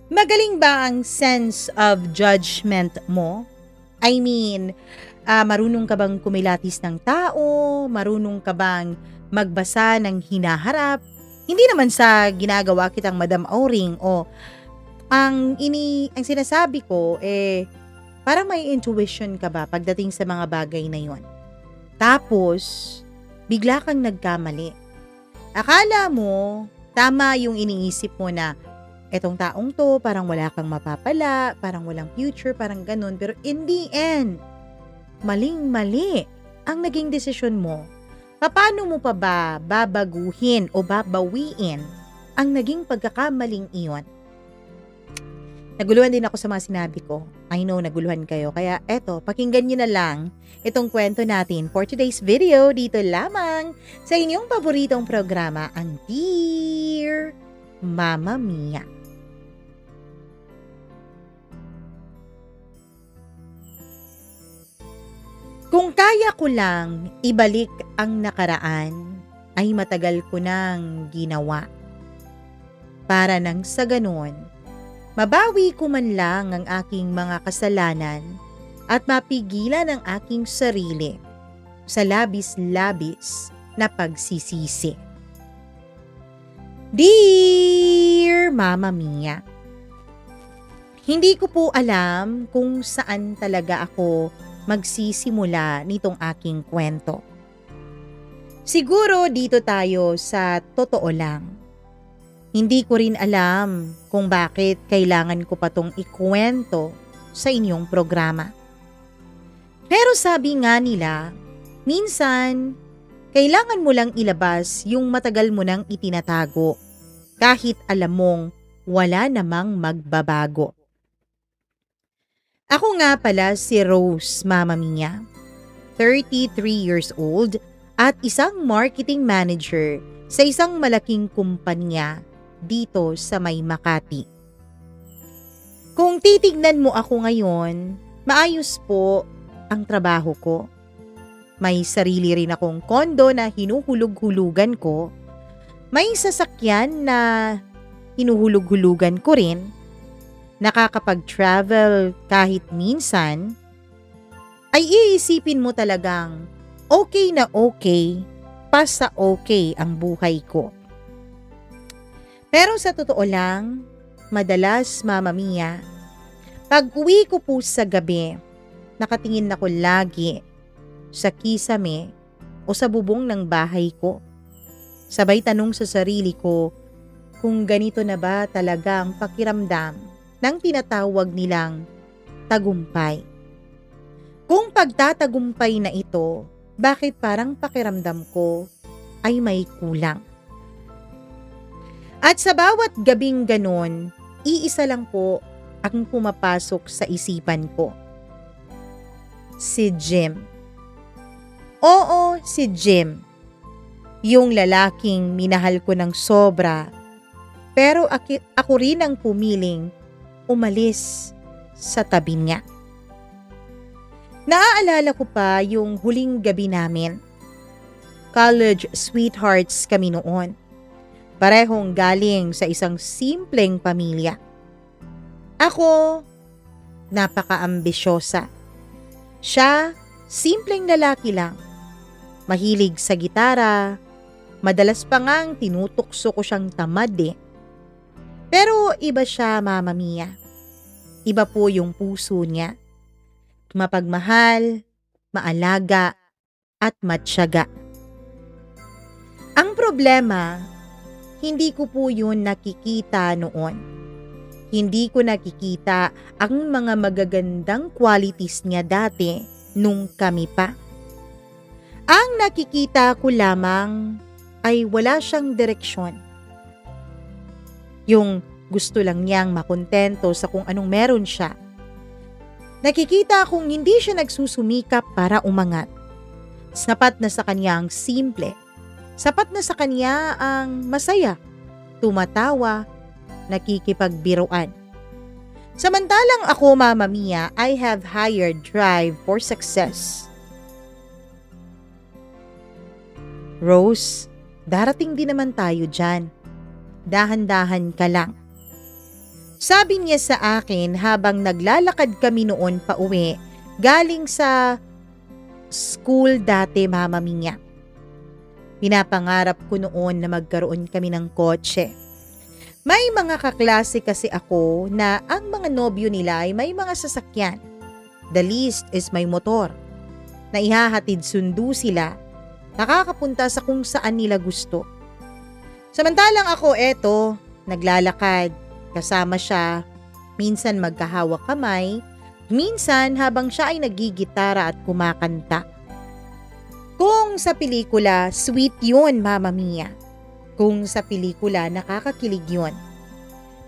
Magaling ba ang sense of judgment mo? I mean, marunong ka bang kumilatis ng tao? Marunong ka bang magbasa ng hinaharap? Hindi naman sa ginagawa kitang Madam Auring o ang sinasabi ko parang may intuition ka ba pagdating sa mga bagay na yon. Tapos, bigla kang nagkamali. Akala mo, tama yung iniisip mo na etong taong to, parang wala kang mapapala, parang walang future, parang ganun. Pero in the end, maling-mali ang naging desisyon mo. Paano mo pa ba babaguhin o babawiin ang naging pagkakamaling iyon? Naguluhan din ako sa mga sinabi ko. I know, naguluhan kayo. Kaya eto, pakinggan nyo na lang itong kwento natin for today's video dito lamang sa inyong paboritong programa, ang Dear Mama Mia. Kung kaya ko lang ibalik ang nakaraan, ay matagal ko nang ginawa. Para nang sa ganon, mabawi ko man lang ang aking mga kasalanan at mapigilan ang aking sarili sa labis-labis na pagsisisi. Dear Mama Mia, hindi ko po alam kung saan talaga ako magsisimula nitong aking kwento. Siguro dito tayo sa totoo lang. Hindi ko rin alam kung bakit kailangan ko pa tong ikwento sa inyong programa. Pero sabi nga nila, minsan, kailangan mo lang ilabas yung matagal mo nang itinatago kahit alam mong wala namang magbabago. Ako nga pala si Rose, Mama Mia, 33 years old at isang marketing manager sa isang malaking kumpanya dito sa may Makati. Kung titignan mo ako ngayon, maayos po ang trabaho ko. May sarili rin akong kondo na hinuhulog-hulugan ko. May sasakyan na hinuhulog-hulugan ko rin. Nakakapag-travel kahit minsan, ay iisipin mo talagang okay na okay, pasa okay ang buhay ko. Pero sa totoo lang, madalas Mama Mia, pag uwi ko po sa gabi, nakatingin ako lagi sa kisame o sa bubong ng bahay ko. Sabay tanong sa sarili ko kung ganito na ba talaga ang pakiramdam ng tinatawag nilang tagumpay. Kung pagtatagumpay na ito, bakit parang pakiramdam ko ay may kulang? At sa bawat gabing ganon, iisa lang po ang pumapasok sa isipan ko. Si Jim. Oo, si Jim. Yung lalaking minahal ko ng sobra, pero ako rin ang pumiling umalis sa tabi niya. Naaalala ko pa yung huling gabi namin. College sweethearts kami noon. Parehong galing sa isang simpleng pamilya. Ako, napaka-ambisyosa. Siya, simpleng lalaki lang. Mahilig sa gitara. Madalas pa ngang tinutukso ko siyang tamad eh. Pero iba siya, Mama Mia. Iba po yung puso niya. Mapagmahal, maalaga, at matyaga. Ang problema, hindi ko po yun nakikita noon. Hindi ko nakikita ang mga magagandang qualities niya dati nung kami pa. Ang nakikita ko lamang ay wala siyang direksyon. Yung gusto lang niyang makontento sa kung anong meron siya. Nakikita kong hindi siya nagsusumikap para umangat. Sapat na sa kanya ang simple. Sapat na sa kanya ang masaya, tumatawa, nakikipagbiruan. Samantalang ako, Mama Mia, I have higher drive for success. Rose, darating din naman tayo dyan. Dahan-dahan ka lang. Sabi niya sa akin habang naglalakad kami noon pauwi galing sa school dati, Mama Mia. Pinapangarap ko noon na magkaroon kami ng kotse. May mga kaklase kasi ako na ang mga nobyo nila ay may mga sasakyan. The least is may motor. Na ihahatid sundo sila, nakakapunta sa kung saan nila gusto. Samantalang ako naglalakad, kasama siya, minsan magkahawak kamay, minsan habang siya ay nagigitara at kumakanta. Kung sa pelikula, sweet yun, Mama Mia. Kung sa pelikula, nakakakilig yun.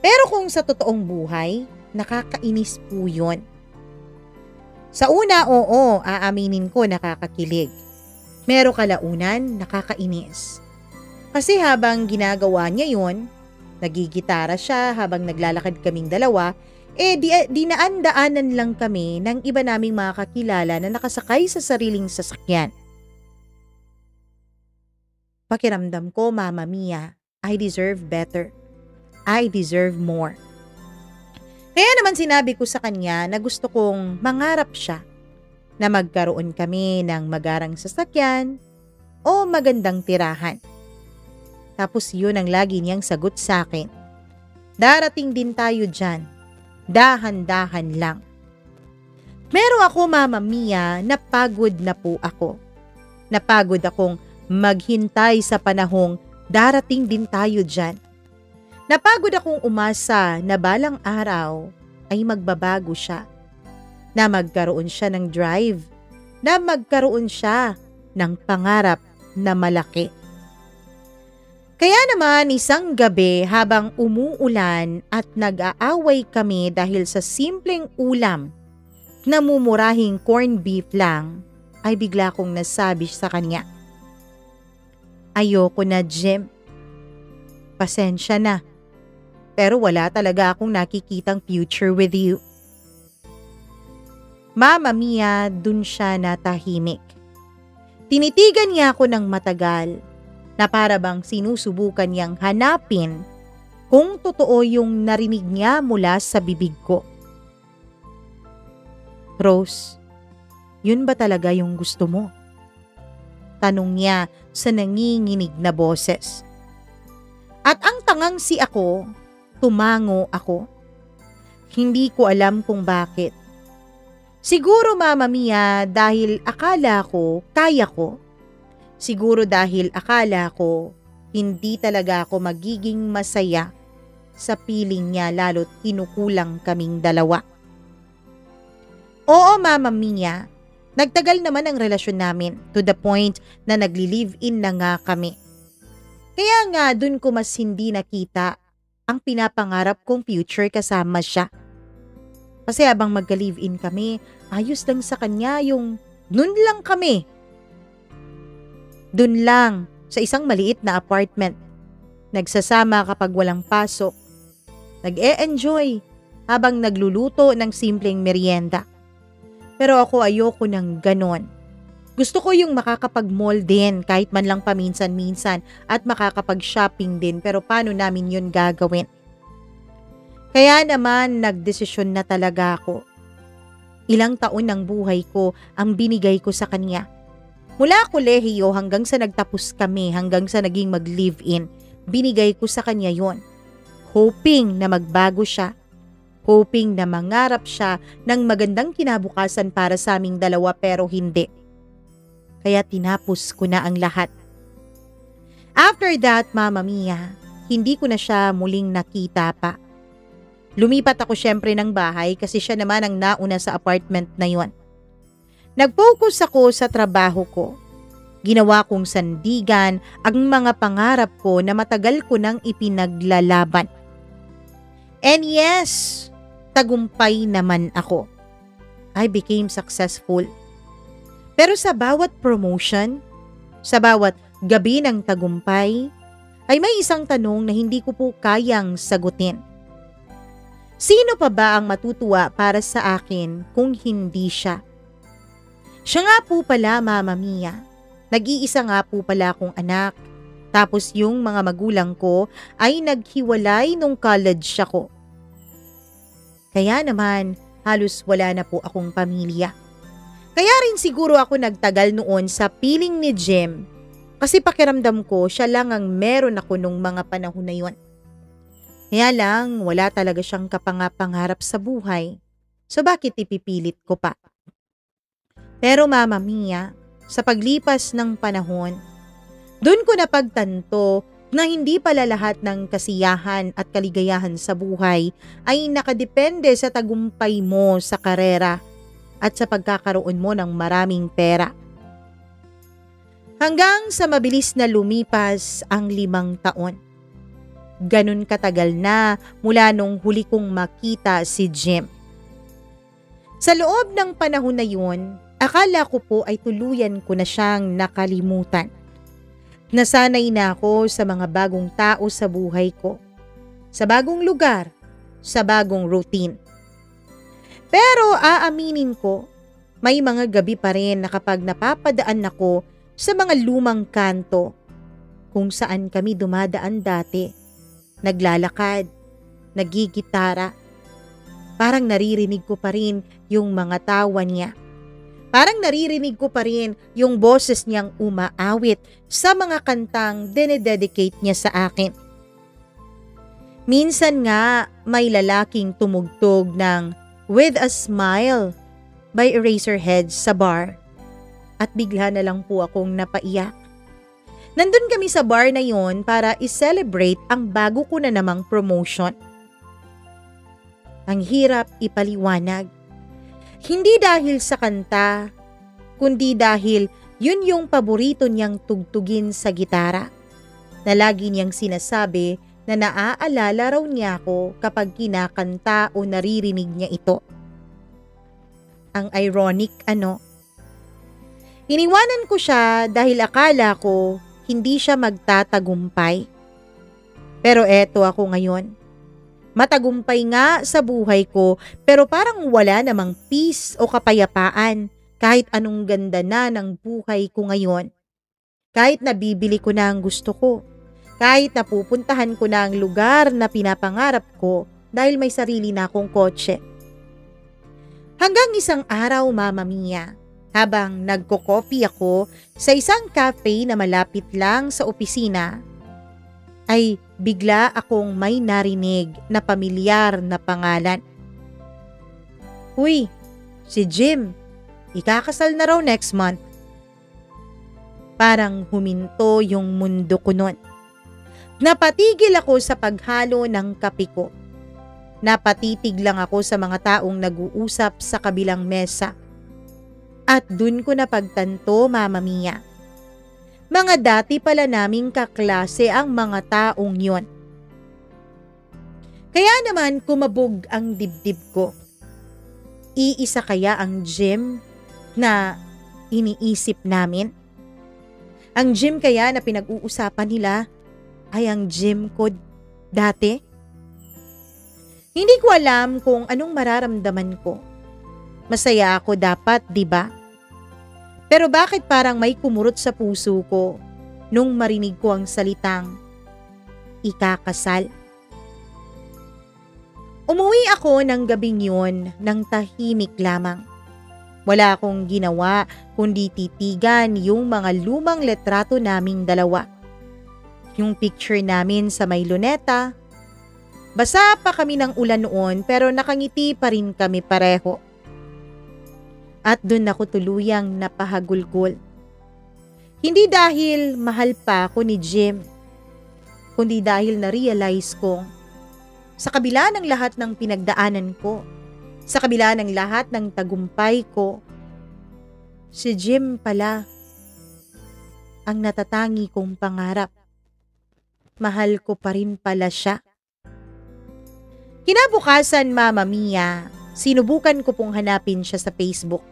Pero kung sa totoong buhay, nakakainis po yun. Sa una, oo, aaminin ko nakakakilig. Pero kalaunan, nakakainis. Kasi habang ginagawa niya yun, nagigitara siya habang naglalakad kaming dalawa, dinaan-daanan lang kami ng iba naming mga kakilala na nakasakay sa sariling sasakyan. Pakiramdam ko, Mama Mia, I deserve better. I deserve more. Kaya naman sinabi ko sa kanya na gusto kong mangarap siya na magkaroon kami ng magarang sasakyan o magandang tirahan. Tapos yun ang lagi niyang sagot sa akin. Darating din tayo dyan. Dahan-dahan lang. Pero ako, Mama Mia, napagod na po ako. Napagod akong maghintay sa panahong darating din tayo dyan. Napagod akong umasa na balang araw ay magbabago siya. Na magkaroon siya ng drive. Na magkaroon siya ng pangarap na malaki. Kaya naman isang gabi habang umuulan at nag-aaway kami dahil sa simpleng ulam na mumurahing corned beef lang, ay bigla kong nasabi sa kanya, "Ayoko na, Jim. Pasensya na. Pero wala talaga akong nakikitang future with you." Mama Mia, dun siya natahimik. Tinitigan niya ako ng matagal na para bang sinusubukan niyang hanapin kung totoo yung narinig niya mula sa bibig ko. "Rose, yun ba talaga yung gusto mo?" Tanong niya sa nanginginig na boses. At ang tangangsi ako, tumango ako. Hindi ko alam kung bakit. Siguro, Mama Mia, dahil akala ko kaya ko. Siguro dahil akala ko hindi talaga ako magiging masaya sa piling niya lalo't kinukulang kaming dalawa. Oo, Mama Mia, nagtagal naman ang relasyon namin to the point na nagli-live-in na nga kami. Kaya nga dun ko mas hindi nakita ang pinapangarap kong future kasama siya. Kasi habang magka-live-in kami, ayos lang sa kanya yung nun lang kami. Dun lang, sa isang maliit na apartment. Nagsasama kapag walang pasok. Nag-e-enjoy habang nagluluto ng simpleng merienda. Pero ako ayoko ng ganon. Gusto ko yung makakapag-mall din kahit man lang paminsan-minsan at makakapag-shopping din, pero paano namin yun gagawin? Kaya naman nagdesisyon na talaga ako. Ilang taon ng buhay ko ang binigay ko sa kanya. Mula kolehiyo hanggang sa nagtapos kami, hanggang sa naging mag-live-in, binigay ko sa kanya yon. Hoping na magbago siya. Hoping na mangarap siya ng magandang kinabukasan para sa aming dalawa, pero hindi. Kaya tinapos ko na ang lahat. After that, Mama Mia, hindi ko na siya muling nakita pa. Lumipat ako syempre ng bahay kasi siya naman ang nauna sa apartment na yon. Nag-focus ako sa trabaho ko. Ginawa kong sandigan ang mga pangarap ko na matagal ko nang ipinaglalaban. And yes, tagumpay naman ako. I became successful. Pero sa bawat promotion, sa bawat gabi ng tagumpay, ay may isang tanong na hindi ko po kayang sagutin. Sino pa ba ang matutuwa para sa akin kung hindi siya? Siya nga po pala, Mama Mia. Nag-iisa nga po pala akong anak. Tapos yung mga magulang ko ay naghiwalay nung college ako. Kaya naman, halos wala na po akong pamilya. Kaya rin siguro ako nagtagal noon sa piling ni Jim kasi pakiramdam ko siya lang ang meron ako nung mga panahon na yon. Kaya lang, wala talaga siyang kapangapangarap sa buhay. So bakit ipipilit ko pa? Pero Mama Mia, sa paglipas ng panahon, doon ko napagtanto na hindi pala lahat ng kasiyahan at kaligayahan sa buhay ay nakadepende sa tagumpay mo sa karera at sa pagkakaroon mo ng maraming pera. Hanggang sa mabilis na lumipas ang 5 taon. Ganun katagal na mula nung huli kong makita si Jim. Sa loob ng panahon na yun, akala ko po ay tuluyan ko na siyang nakalimutan. Nasanay na ako sa mga bagong tao sa buhay ko, sa bagong lugar, sa bagong routine. Pero aaminin ko, may mga gabi pa rin na kapag napapadaan ako sa mga lumang kanto kung saan kami dumadaan dati, naglalakad, nagigitara, parang naririnig ko pa rin yung mga tawa niya. Parang naririnig ko pa rin yung boses niyang umaawit sa mga kantang dinededicate niya sa akin. Minsan nga may lalaking tumugtog ng With a Smile by Eraserheads sa bar at bigla na lang po akong napaiyak. Nandun kami sa bar na yon para i-celebrate ang bago ko na namang promotion. Ang hirap ipaliwanag. Hindi dahil sa kanta, kundi dahil yun yung paborito niyang tugtugin sa gitara, na lagi niyang sinasabi na naaalala raw niya ako kapag kinakanta o naririnig niya ito. Ang ironic, ano? Iniwanan ko siya dahil akala ko hindi siya magtatagumpay. Pero eto ako ngayon. Matagumpay nga sa buhay ko pero parang wala namang peace o kapayapaan kahit anong ganda na ng buhay ko ngayon. Kahit nabibili ko na ang gusto ko. Kahit napupuntahan ko na ang lugar na pinapangarap ko dahil may sarili na akong kotse. Hanggang isang araw, Mama Mia, habang nagko-coffee ako sa isang cafe na malapit lang sa opisina, ay bigla akong may narinig na pamilyar na pangalan. Uy, si Jim, ikakasal na raw next month. Parang huminto yung mundo ko nun. Napatigil ako sa paghalo ng kape ko. Napatitig lang ako sa mga taong nag-uusap sa kabilang mesa. At dun ko napagtanto, Mama Mia. Mga dati pala naming kaklase ang mga taong yon. Kaya naman kumabog ang dibdib ko. Iisa kaya ang Jim na iniisip namin? Ang Jim kaya na pinag-uusapan nila ay ang Jim ko dati? Hindi ko alam kung anong mararamdaman ko. Masaya ako dapat, di ba? Pero bakit parang may kumurot sa puso ko nung marinig ko ang salitang ikakasal? Umuwi ako ng gabing yun ng tahimik lamang. Wala akong ginawa kundi titigan yung mga lumang letrato naming dalawa. Yung picture namin sa may luneta. Basa pa kami ng ulan noon pero nakangiti pa rin kami pareho. At dun ako tuluyang napahagulgol. Hindi dahil mahal pa ako ni Jim, kundi dahil na-realize kong sa kabila ng lahat ng pinagdaanan ko, sa kabila ng lahat ng tagumpay ko, si Jim pala ang natatangi kong pangarap. Mahal ko pa rin pala siya. Kinabukasan, Mama Mia, sinubukan ko pong hanapin siya sa Facebook.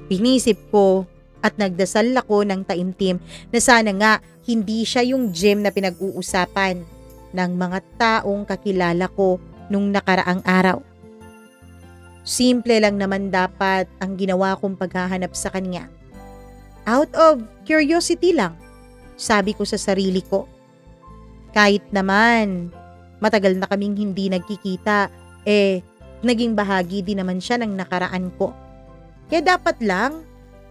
Pinisip ko at nagdasal ako ng taimtim na sana nga hindi siya yung Jim na pinag-uusapan ng mga taong kakilala ko nung nakaraang araw. Simple lang naman dapat ang ginawa kong paghahanap sa kanya. Out of curiosity lang, sabi ko sa sarili ko. Kahit naman matagal na kaming hindi nagkikita, naging bahagi din naman siya ng nakaraan ko. Kaya dapat lang,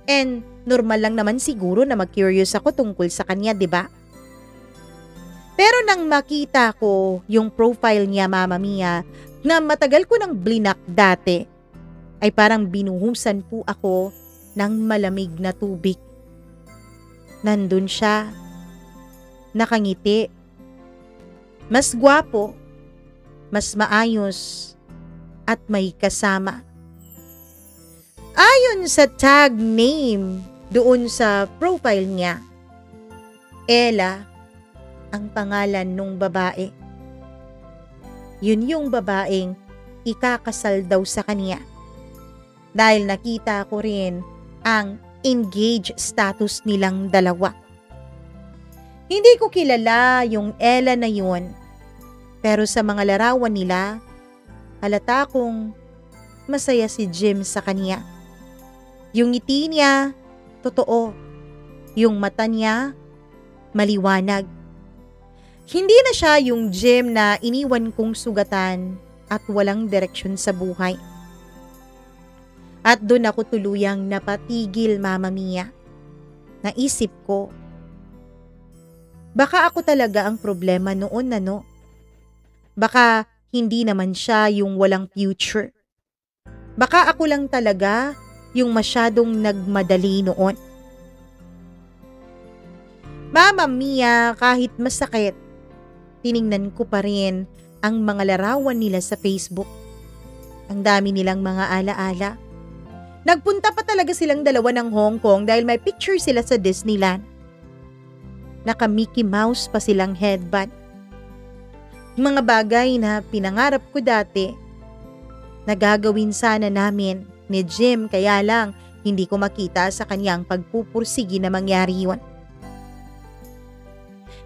and normal lang naman siguro na mag-curious ako tungkol sa kanya, di ba? Pero nang makita ko yung profile niya, Mama Mia, na matagal ko nang blinak dati, ay parang binuhusan po ako ng malamig na tubig. Nandun siya, nakangiti, mas gwapo, mas maayos, at may kasama. Ayon sa tag name doon sa profile niya, Ella ang pangalan nung babae. Yun yung babaeng ikakasal daw sa kanya. Dahil nakita ko rin ang engaged status nilang dalawa. Hindi ko kilala yung Ella na yun, pero sa mga larawan nila, halata kong masaya si Jim sa kanya. Yung ngiti niya, totoo. Yung mata niya, maliwanag. Hindi na siya yung Jim na iniwan kong sugatan at walang direksyon sa buhay. At doon ako tuluyang napatigil, Mama Mia. Naisip ko, baka ako talaga ang problema noon, ano? Baka hindi naman siya yung walang future. Baka ako lang talaga yung masyadong nagmadali noon. Mama Mia, kahit masakit, tiningnan ko pa rin ang mga larawan nila sa Facebook. Ang dami nilang mga alaala. Nagpunta pa talaga silang dalawa ng Hong Kong dahil may picture sila sa Disneyland. Naka Mickey Mouse pa silang headband. Mga bagay na pinangarap ko dati, nagagawin sana namin ni Jim, kaya lang hindi ko makita sa kanyang pagpupursigi na mangyari yun.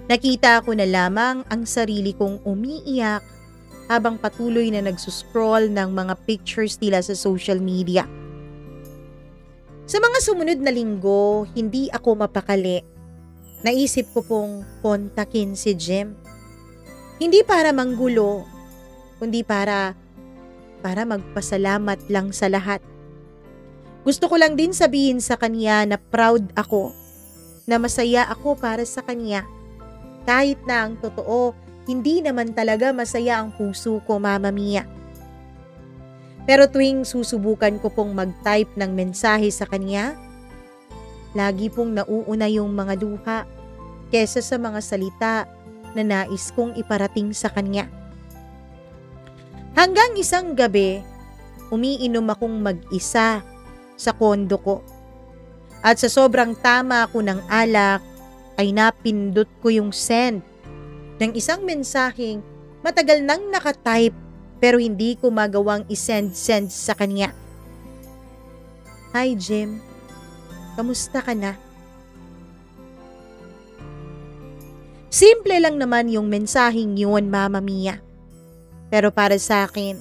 Nakita ko na lamang ang sarili kong umiiyak habang patuloy na nagsuscroll ng mga pictures nila sa social media. Sa mga sumunod na linggo, hindi ako mapakali. Naisip ko pong kontakin si Jim. Hindi para manggulo, kundi para magpasalamat lang sa lahat. Gusto ko lang din sabihin sa kanya na proud ako, na masaya ako para sa kanya. Kahit na ang totoo, hindi naman talaga masaya ang puso ko, Mama Mia. Pero tuwing susubukan ko pong mag-type ng mensahe sa kanya, lagi pong nauuna yung mga luha kesa sa mga salita na nais kong iparating sa kanya. Hanggang isang gabi, umiinom akong mag-isa sa kondo ko. At sa sobrang tama ko ng alak, ay napindot ko yung send ng isang mensaheng matagal nang nakatype pero hindi ko magawang isend sa kanya. Hi Jim, kamusta ka na? Simple lang naman yung mensaheng yun, Mama Mia. Pero para sa akin,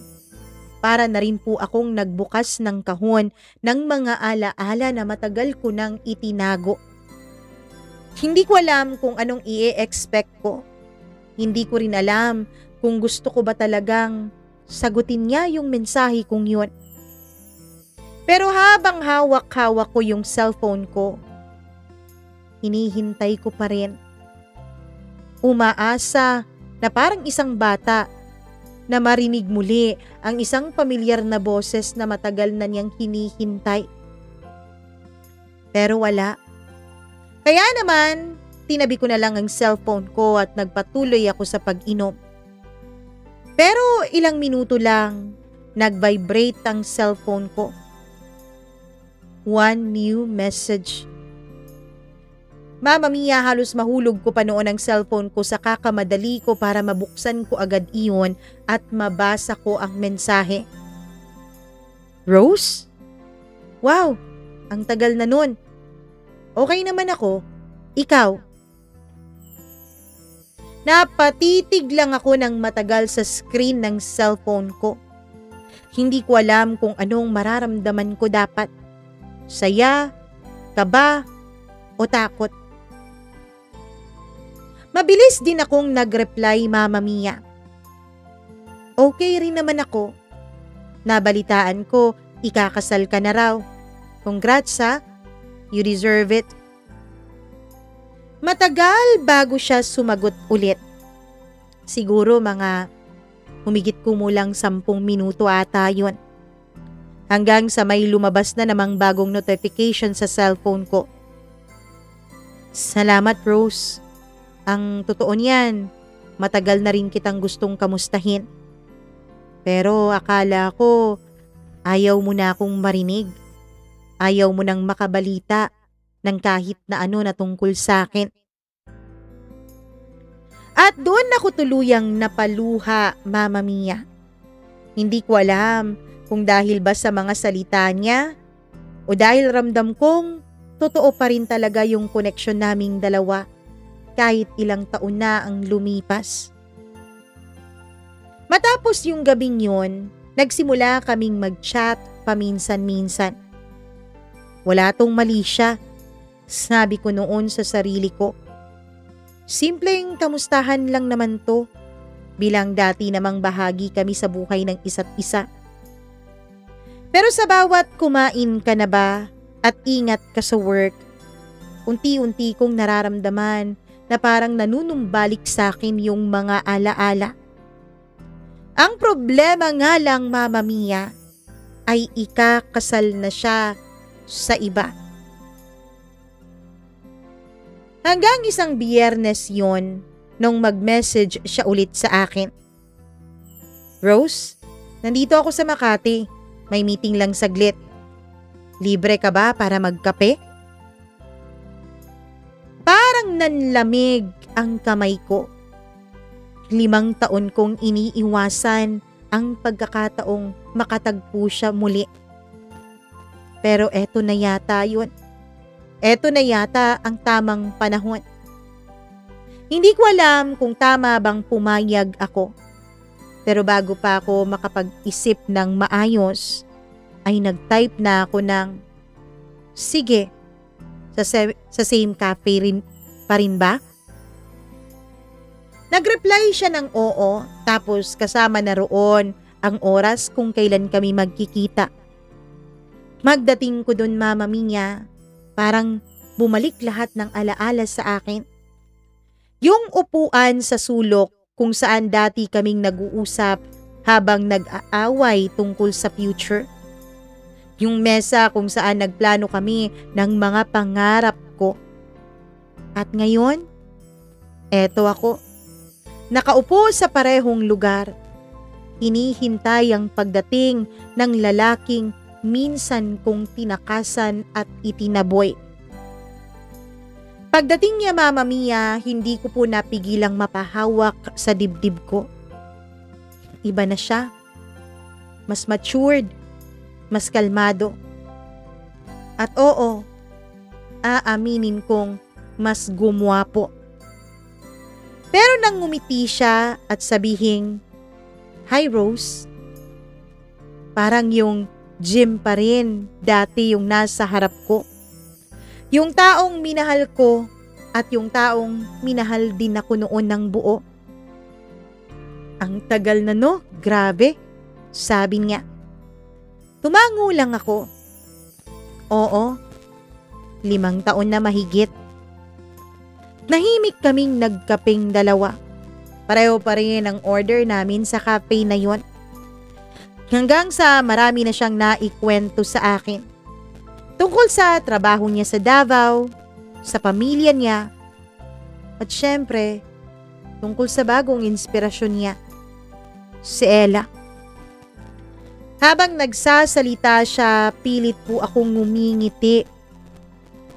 para na rin po akong nagbukas ng kahon ng mga alaala na matagal ko nang itinago. Hindi ko alam kung anong i-expect ko. Hindi ko rin alam kung gusto ko ba talagang sagutin niya yung mensahe kong yun. Pero habang hawak-hawak ko yung cellphone ko, hinihintay ko pa rin. Umaasa na parang isang bata na marinig muli ang isang pamilyar na boses na matagal na niyang hinihintay. Pero wala. Kaya naman, tinabi ko na lang ang cellphone ko at nagpatuloy ako sa pag-inom. Pero ilang minuto lang, nag-vibrate ang cellphone ko. One new message. Mama Mia, halos mahulog ko pa noon ang cellphone ko sa kakamadali ko para mabuksan ko agad iyon at mabasa ko ang mensahe. Rose? Wow, ang tagal na nun. Okay naman ako. Ikaw? Napatitig lang ako ng matagal sa screen ng cellphone ko. Hindi ko alam kung anong mararamdaman ko dapat. Saya, kaba, o takot. Mabilis din akong nag-reply, Mama Mia. Okay rin naman ako. Nabalitaan ko, ikakasal ka na raw. Congrats ha, you deserve it. Matagal bago siya sumagot ulit. Siguro mga humigit kumulang 10 minuto ata yun. Hanggang sa may lumabas na namang bagong notification sa cellphone ko. Salamat Rose. Ang totoo niyan, matagal na rin kitang gustong kamustahin. Pero akala ko, ayaw mo na akong marinig. Ayaw mo nang makabalita ng kahit na ano na tungkol sa akin. At doon ako tuluyang napaluha, Mama Mia. Hindi ko alam kung dahil ba sa mga salita niya o dahil ramdam kong totoo pa rin talaga yung koneksyon naming dalawa kahit ilang taon na ang lumipas. Matapos yung gabing yun, nagsimula kaming mag-chat paminsan-minsan. Wala tong mali siya, sabi ko noon sa sarili ko. Simpleng kamustahan lang naman to, bilang dati namang bahagi kami sa buhay ng isa't isa. Pero sa bawat kumain ka na ba at ingat ka sa work, unti-unti kong nararamdaman na parang nanunumbalik sa akin yung mga alaala. Ang problema nga lang, Mama Mia, ay ikakasal na siya sa iba. Hanggang isang Biyernes yon nung mag-message siya ulit sa akin. Rose, nandito ako sa Makati. May meeting lang saglit. Libre ka ba para magkape? Parang nanlamig ang kamay ko. 5 taon kong iniiwasan ang pagkakataong makatagpo siya muli. Pero eto na yata yun. Eto na yata ang tamang panahon. Hindi ko alam kung tama bang pumayag ako. Pero bago pa ako makapag-isip ng maayos, ay nag-type na ako ng, sige, sa same cafe pa rin ba? Nag-reply siya ng oo, tapos kasama na roon ang oras kung kailan kami magkikita. Magdating ko dun, Mama Mia, parang bumalik lahat ng alaala sa akin. Yung upuan sa sulok kung saan dati kaming nag-uusap habang nag-aaway tungkol sa future. Yung mesa kung saan nagplano kami ng mga pangarap ko. At ngayon, eto ako. Nakaupo sa parehong lugar. Hinihintay ang pagdating ng lalaking minsan kong tinakasan at itinaboy. Pagdating niya, Mama Mia, hindi ko po napigilang mapahawak sa dibdib ko. Iba na siya. Mas matured, mas kalmado. At oo, aaminin kong mas gumwapo. Pero nang ngumiti siya at sabihing, "Hi Rose." Parang yung Jim pa rin dati yung nasa harap ko. Yung taong minahal ko at yung taong minahal din ako noon ng buo. Ang tagal na no, grabe, sabi niya. Tumango lang ako. Oo, 5 taon na mahigit. Nahimik kaming nagkapeng dalawa. Pareho pa rin ang order namin sa cafe na yon. Hanggang sa marami na siyang naikwento sa akin. Tungkol sa trabaho niya sa Davao, sa pamilya niya, at syempre, tungkol sa bagong inspirasyon niya, si Ella. Habang nagsasalita siya, pilit po akong ngumingiti.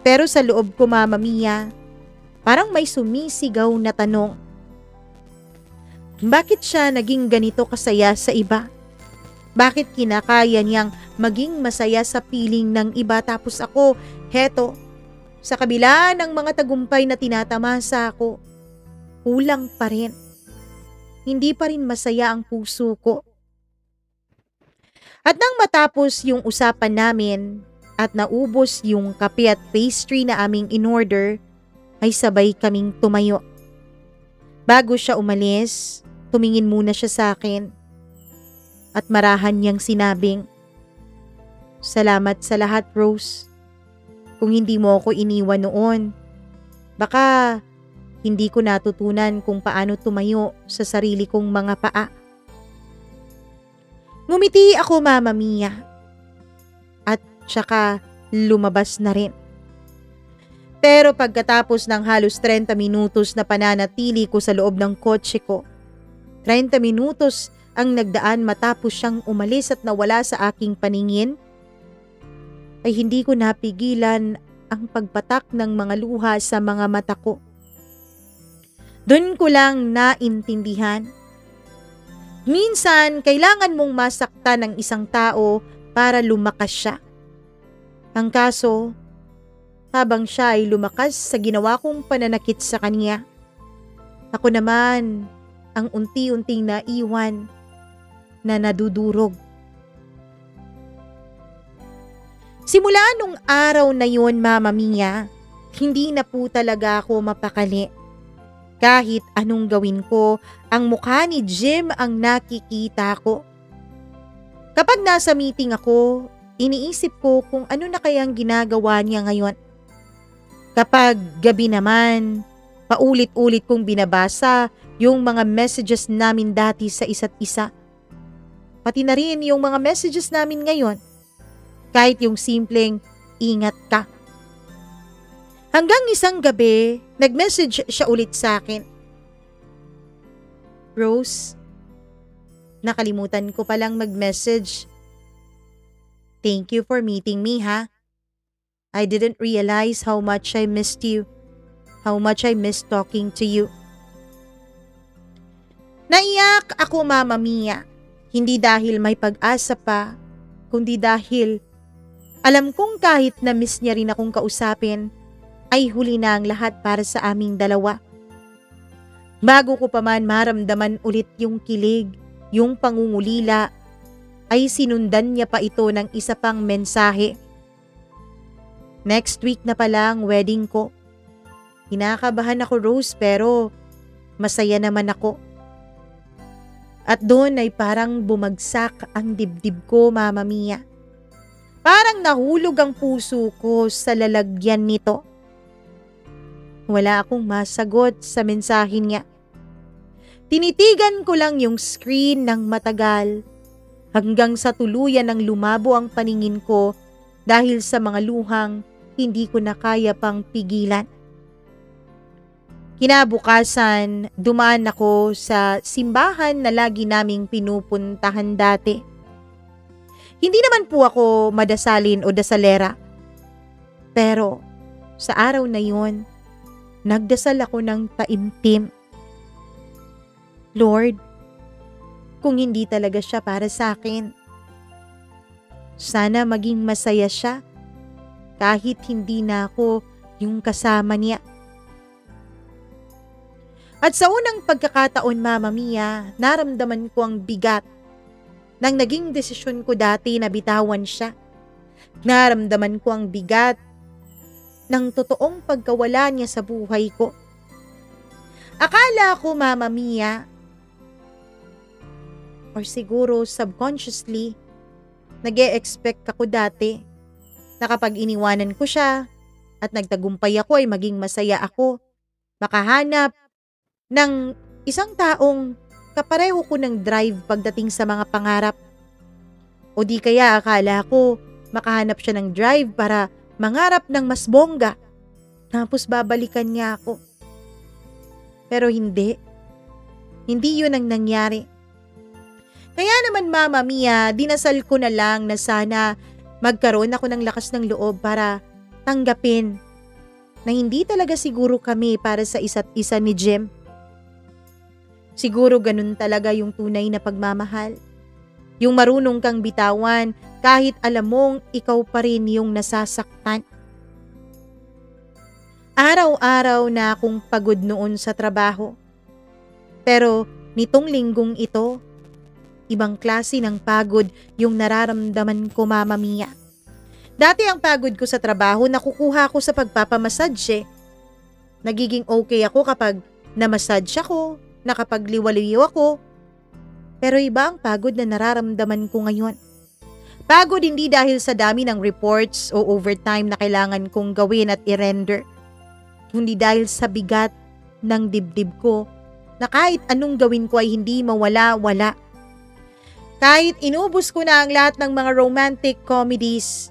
Pero sa loob ko, Mama Mia, parang may sumisigaw na tanong. Bakit siya naging ganito kasaya sa iba? Bakit kinakaya niyang maging masaya sa piling ng iba tapos ako, heto, sa kabila ng mga tagumpay na tinatamasa ko, kulang pa rin. Hindi pa rin masaya ang puso ko. At nang matapos yung usapan namin at naubos yung kape at pastry na aming in-order, ay sabay kaming tumayo. Bago siya umalis, tumingin muna siya sa akin. at marahan niyang sinabing, "Salamat sa lahat, Rose. Kung hindi mo ako iniwan noon, baka hindi ko natutunan kung paano tumayo sa sarili kong mga paa." Ngumiti ako, Mama Mia. At tsaka lumabas na rin. Pero pagkatapos ng halos 30 minutos na pananatili ko sa loob ng kotse ko, 30 minutos ang nagdaan matapos siyang umalis at nawala sa aking paningin, ay hindi ko napigilan ang pagpatak ng mga luha sa mga mata ko. Doon ko lang naintindihan. Minsan, kailangan mong masaktan ng isang tao para lumakas siya. Ang kaso, habang siya ay lumakas sa ginawa kong pananakit sa kanya, ako naman ang unti-unting naiwan na nadudurog. Simula nung araw na yun, Mama Mia, hindi na po talaga ako mapakali. Kahit anong gawin ko, ang mukha ni Jim ang nakikita ko. Kapag nasa meeting ako, iniisip ko kung ano na kayang ginagawa niya ngayon. Kapag gabi naman, paulit-ulit kong binabasa yung mga messages namin dati sa isa't isa. Pati na rin yung mga messages namin ngayon. Kahit yung simpleng, "Ingat ka." Hanggang isang gabi, nag-message siya ulit sa akin. "Rose, nakalimutan ko palang mag-message. Thank you for meeting me, ha? I didn't realize how much I missed you. How much I missed talking to you." Naiyak ako, Mama Mia. Hindi dahil may pag-asa pa, kundi dahil alam kong kahit na miss niya rin akong kausapin, ay huli na ang lahat para sa aming dalawa. Bago ko pa man maramdaman ulit yung kilig, yung pangungulila, ay sinundan niya pa ito ng isa pang mensahe. Next week na pala ang wedding ko. Kinakabahan ako, Rose, pero masaya naman ako. At doon ay parang bumagsak ang dibdib ko, Mama Mia. Parang nahulog ang puso ko sa lalagyan nito. Wala akong masagot sa mensahe niya. Tinitigan ko lang yung screen ng matagal hanggang sa tuluyan ng lumabo ang paningin ko dahil sa mga luhang hindi ko na kaya pang pigilan. Kinabukasan, dumaan ako sa simbahan na lagi naming pinupuntahan dati. Hindi naman po ako madasalin o dasalera. Pero sa araw na yun, nagdasal ako ng taimtim. Lord, kung hindi talaga siya para sa akin, sana maging masaya siya kahit hindi na ako yung kasama niya. At sa unang pagkakataon, Mama Mia, naramdaman ko ang bigat ng naging desisyon ko dati na bitawan siya. Naramdaman ko ang bigat ng totoong pagkawala niya sa buhay ko. Akala ko, Mama Mia, or siguro subconsciously, nag-e-expect ako dati na kapag iniwanan ko siya at nagtagumpay ako ay maging masaya ako, makahanap ng isang taong kapareho ko ng drive pagdating sa mga pangarap. O di kaya akala ko makahanap siya ng drive para mangarap ng mas bongga, tapos babalikan niya ako. Pero hindi. Hindi yun ang nangyari. Kaya naman, Mama Mia, dinasal ko na lang na sana magkaroon ako ng lakas ng loob para tanggapin na hindi talaga siguro kami para sa isa't isa ni Jim. Siguro ganun talaga yung tunay na pagmamahal. Yung marunong kang bitawan kahit alam mong ikaw pa rin yung nasasaktan. Araw-araw na akong pagod noon sa trabaho. Pero nitong linggong ito, ibang klase ng pagod yung nararamdaman ko, Mama Mia. Dati ang pagod ko sa trabaho nakukuha ko sa pagpapamassage. Nagiging okay ako kapag namassage ako, nakapagliwaliw ako. Pero iba ang pagod na nararamdaman ko ngayon. Pagod hindi dahil sa dami ng reports o overtime na kailangan kong gawin at i-render, kundi dahil sa bigat ng dibdib ko na kahit anong gawin ko ay hindi mawala-wala. Kahit inubos ko na ang lahat ng mga romantic comedies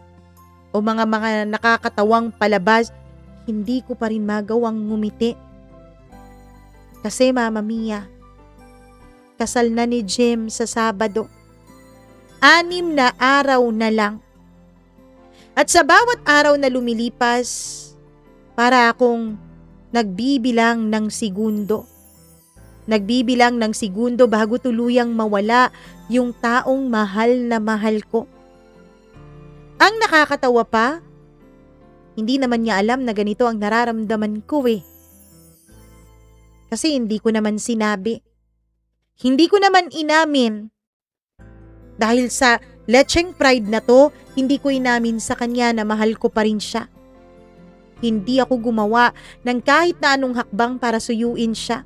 o mga nakakatawang palabas, hindi ko pa rin magawang ngumiti. Kasi Mama Mia, kasal na ni Jim sa Sabado. 6 na araw na lang. At sa bawat araw na lumilipas, para akong nagbibilang ng segundo. Nagbibilang ng segundo bago tuluyang mawala yung taong mahal na mahal ko. Ang nakakatawa pa, hindi naman niya alam na ganito ang nararamdaman ko eh. Kasi hindi ko naman sinabi. Hindi ko naman inamin. Dahil sa lecheng pride na to, hindi ko inamin sa kanya na mahal ko pa rin siya. Hindi ako gumawa ng kahit na anong hakbang para suyuin siya.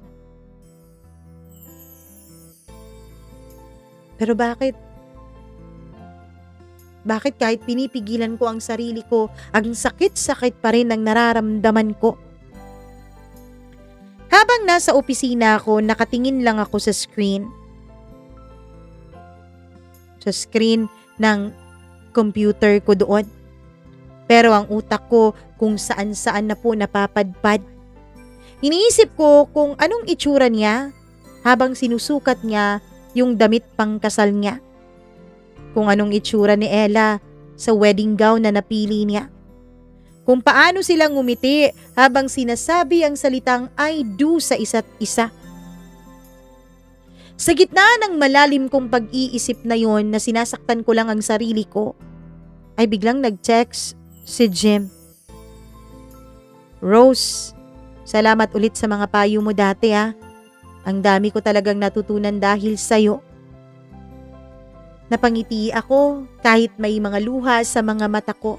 Pero bakit? Bakit kahit pinipigilan ko ang sarili ko, ang sakit-sakit pa rin ang nararamdaman ko? Habang nasa opisina ako, nakatingin lang ako sa screen. Sa screen ng computer ko doon. Pero ang utak ko kung saan-saan na po napapadpad. Iniisip ko kung anong itsura niya habang sinusukat niya yung damit pangkasal niya. Kung anong itsura ni Ella sa wedding gown na napili niya. Kung paano silang ngumiti habang sinasabi ang salitang I do sa isa't isa. Sa gitna ng malalim kong pag-iisip na yon na sinasaktan ko lang ang sarili ko, ay biglang nag-text si Jim. Rose, salamat ulit sa mga payo mo dati ha. Ang dami ko talagang natutunan dahil sa'yo. Napangiti ako kahit may mga luha sa mga mata ko.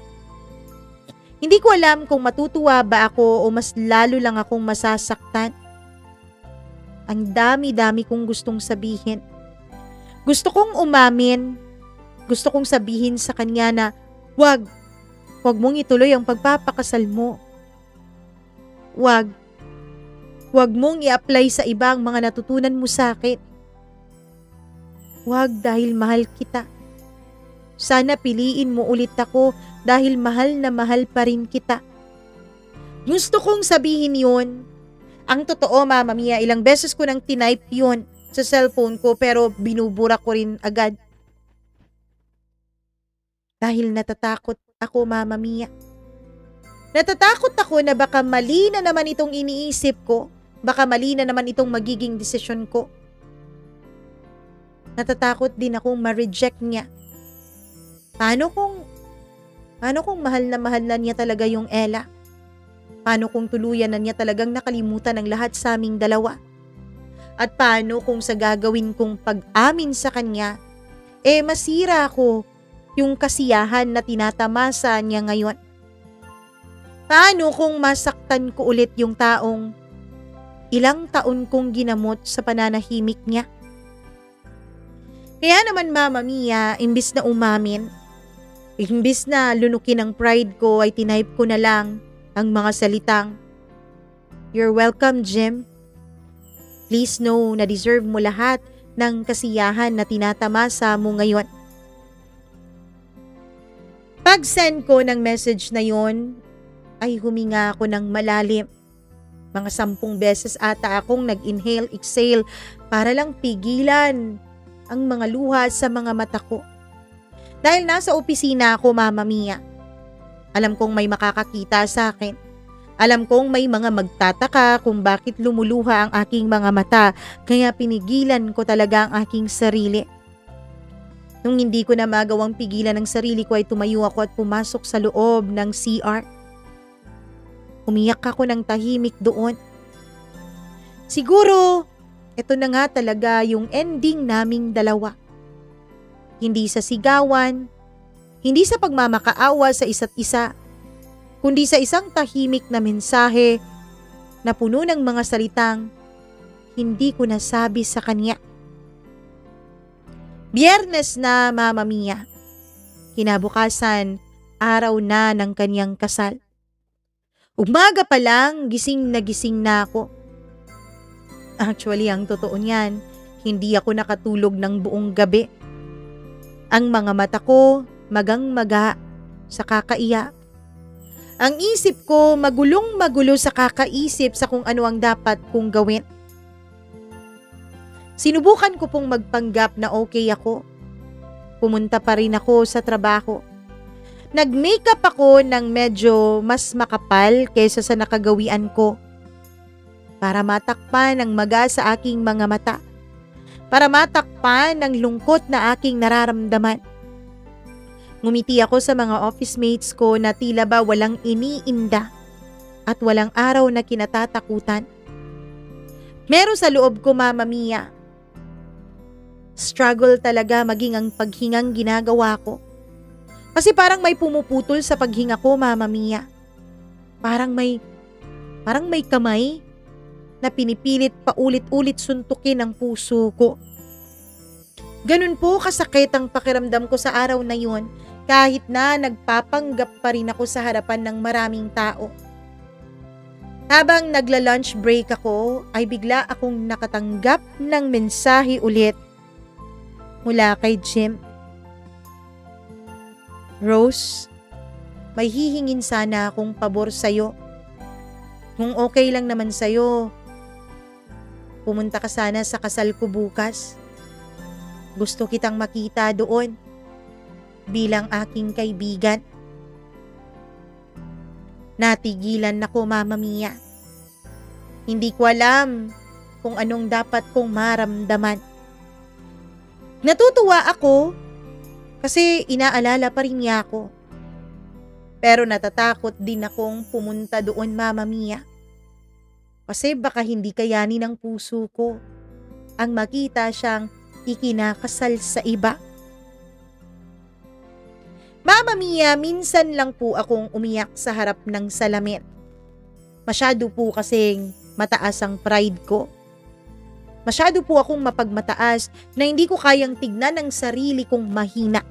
Hindi ko alam kung matutuwa ba ako o mas lalo lang akong masasaktan. Ang dami-dami kong gustong sabihin. Gusto kong umamin. Gusto kong sabihin sa kanya na wag mong ituloy ang pagpapakasal mo. Wag mong i-apply sa iba ang mga natutunan mo sa akin. Wag dahil mahal kita. Sana piliin mo ulit ako dahil mahal na mahal pa rin kita. Gusto kong sabihin yun. Ang totoo, Mama Mia, ilang beses ko nang tinype yun sa cellphone ko pero binubura ko rin agad. Dahil natatakot ako, Mama Mia. Natatakot ako na baka mali na naman itong iniisip ko. Baka mali na naman itong magiging desisyon ko. Natatakot din akong ma-reject niya. Paano kung mahal na niya talaga yung Ella? Paano kung tuluyan na niya talagang nakalimutan ang lahat sa aming dalawa? At paano kung sa gagawin kong pag-amin sa kanya, masira ko yung kasiyahan na tinatamasa niya ngayon? Paano kung masaktan ko ulit yung taong ilang taon kong ginamot sa pananahimik niya? Kaya naman, Mama Mia, imbis na umamin, imbis na lunukin ang pride ko, ay tinype ko na lang ang mga salitang, "You're welcome, Jim. Please know na deserve mo lahat ng kasiyahan na tinatamasa mo ngayon." Pag-send ko ng message na yon, ay huminga ako ng malalim. Mga 10 beses ata akong nag-inhale, exhale para lang pigilan ang mga luha sa mga mata ko. Dahil nasa opisina ako, Mama Mia. Alam kong may makakakita sa akin. Alam kong may mga magtataka kung bakit lumuluha ang aking mga mata, kaya pinigilan ko talaga ang aking sarili. Nung hindi ko na magawang pigilan ang sarili ko ay tumayo ako at pumasok sa loob ng CR. Umiyak ako ng tahimik doon. Siguro, ito na nga talaga yung ending naming dalawa. Hindi sa sigawan, hindi sa pagmamakaawa sa isa't isa, kundi sa isang tahimik na mensahe na puno ng mga salitang hindi ko nasabi sa kanya. Biyernes na, Mama Mia. Kinabukasan, araw na ng kanyang kasal. Umaga pa lang, gising na ako. Actually, ang totoo niyan, hindi ako nakatulog ng buong gabi. Ang mga mata ko, magang-maga sa kakaiyak. Ang isip ko, magulong-magulo sa kakaisip sa kung ano ang dapat kong gawin. Sinubukan ko pong magpanggap na okay ako. Pumunta pa rin ako sa trabaho. Nag-makeup ako ng medyo mas makapal kaysa sa nakagawian ko. Para matakpan ang maga sa aking mga mata. Para matakpan ang lungkot na aking nararamdaman. Ngumiti ako sa mga office mates ko na tila ba walang iniinda at walang araw na kinatatakutan. Meron sa loob ko, Mama Mia. Struggle talaga maging ang paghingang ginagawa ko. Kasi parang may pumuputol sa paghinga ko, Mama Mia. Parang may kamay na pinipilit paulit-ulit suntukin ang puso ko. Ganun po kasakit ang pakiramdam ko sa araw na yun kahit na nagpapanggap pa rin ako sa harapan ng maraming tao. Habang nagla-lunch break ako ay bigla akong nakatanggap ng mensahe ulit mula kay Jim. Rose, may hihingin sana akong pabor sa'yo. Kung okay lang naman sa'yo, pumunta ka sana sa kasal ko bukas. Gusto kitang makita doon bilang aking kaibigan. Natigilan ako, Mama Mia. Hindi ko alam kung anong dapat kong maramdaman. Natutuwa ako kasi inaalala pa rin niya ako. Pero natatakot din akong pumunta doon, Mama Mia. Kasi baka hindi kayanin ng puso ko ang makita siyang ikinakasal sa iba. Mama Mia, minsan lang po akong umiyak sa harap ng salamin. Masyado po kasing mataas ang pride ko. Masyado po akong mapagmataas na hindi ko kayang tignan ang sarili kong mahina.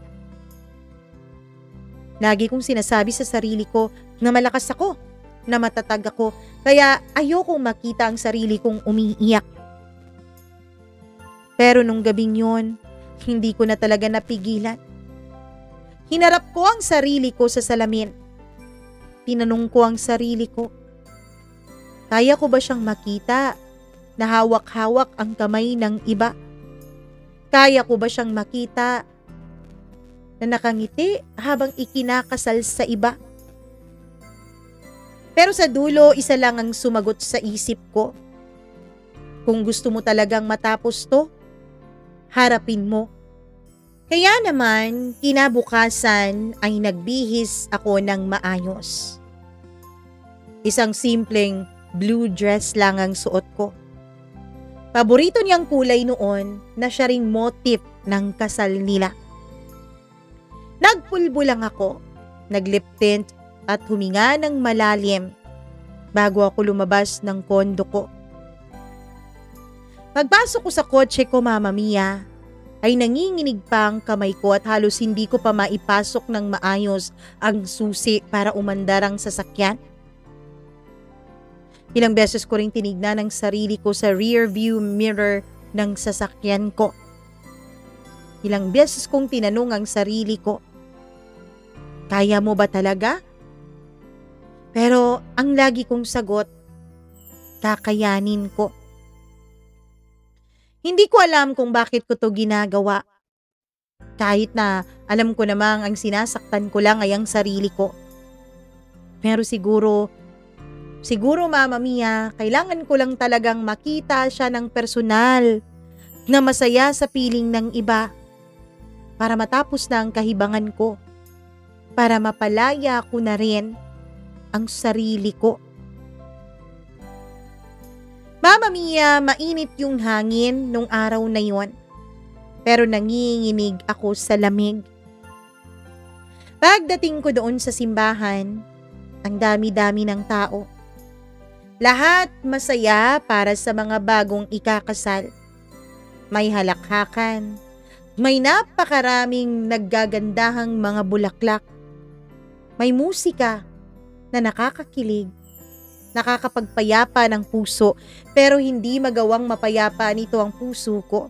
Lagi kong sinasabi sa sarili ko na malakas ako, na matatag ako, kaya ayokong makita ang sarili kong umiiyak. Pero nung gabing yun, hindi ko na talaga napigilan. Hinarap ko ang sarili ko sa salamin. Tinanong ko ang sarili ko, kaya ko ba siyang makita na hawak-hawak ang kamay ng iba? Kaya ko ba siyang makita na nakangiti habang ikinakasal sa iba? Pero sa dulo, isa lang ang sumagot sa isip ko. Kung gusto mo talagang matapos to, harapin mo. Kaya naman, kinabukasan ay nagbihis ako ng maayos. Isang simpleng blue dress lang ang suot ko. Paborito niyang kulay noon na siya ring motif ng kasal nila. Nagpulbo lang ako, naglip tint at huminga ng malalim bago ako lumabas ng kondo ko. Pagpasok ko sa kotse ko, Mama Mia, ay nanginginig pa ang kamay ko at halos hindi ko pa maipasok ng maayos ang susi para umandar ang sasakyan. Ilang beses ko ring tinignan ang sarili ko sa rear view mirror ng sasakyan ko. Ilang beses kong tinanong ang sarili ko, kaya mo ba talaga? Pero ang lagi kong sagot, kakayanin ko. Hindi ko alam kung bakit ko to ginagawa. Kahit na alam ko namang ang sinasaktan ko lang ay ang sarili ko. Pero siguro Mama Mia, kailangan ko lang talagang makita siya ng personal na masaya sa piling ng iba para matapos na ang kahibangan ko, para mapalaya ko na rin ang sarili ko. Mama Mia, mainit yung hangin nung araw na yon, pero nanginginig ako sa lamig. Pagdating ko doon sa simbahan, ang dami-dami ng tao. Lahat masaya para sa mga bagong ikakasal. May halakhakan, May napakaraming naggagandahang mga bulaklak. May musika na nakakakilig, nakakapagpayapa ng puso, pero hindi magawang mapayapa nito ang puso ko.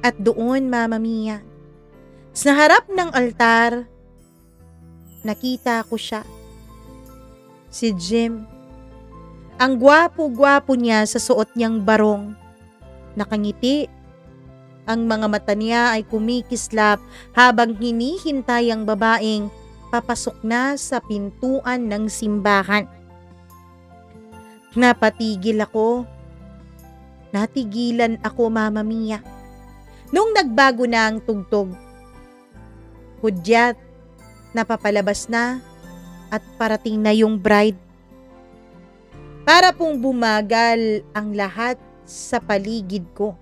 At doon, Mama Mia, sa harap ng altar, nakita ko siya. Si Jim. Ang gwapo-gwapo niya sa suot niyang barong. Nakangiti. Ang mga mata niya ay kumikislap habang hinihintay ang babaeng papasok na sa pintuan ng simbahan. Napatigil ako. Natigilan ako, Mama Mia. Nung nagbago na ang tugtog. Hudyat, napapalabas na at parating na yung bride. Para pong bumagal ang lahat sa paligid ko.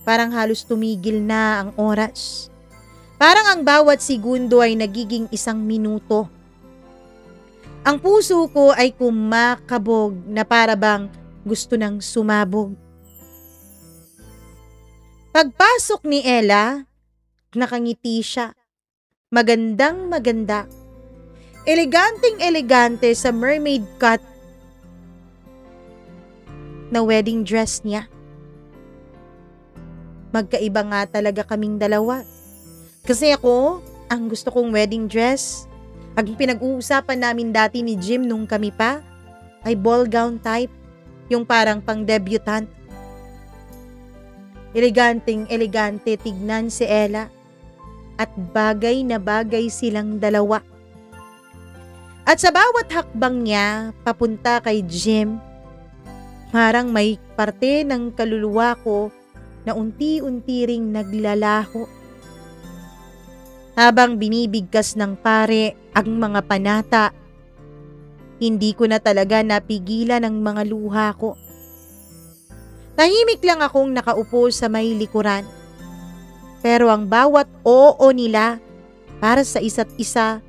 Parang halos tumigil na ang oras. Parang ang bawat segundo ay nagiging 1 minuto. Ang puso ko ay kumakabog na para bang gusto nang sumabog. Pagpasok ni Ella, nakangiti siya. Magandang maganda. Eleganteng elegante sa mermaid cut na wedding dress niya. Magkaiba nga talaga kaming dalawa. Kasi ako, ang gusto kong wedding dress, ang pinag-uusapan namin dati ni Jim nung kami pa, ay ball gown type, yung parang pang debutant. Eleganteng elegante tignan si Ella, at bagay na bagay silang dalawa. At sa bawat hakbang niya papunta kay Jim, parang may parte ng kaluluwa ko na unti-unti ring naglalaho. Habang binibigkas ng pare ang mga panata, hindi ko na talaga napigilan ang mga luha ko. Tahimik lang akong nakaupo sa may likuran. Pero ang bawat oo nila para sa isa't isa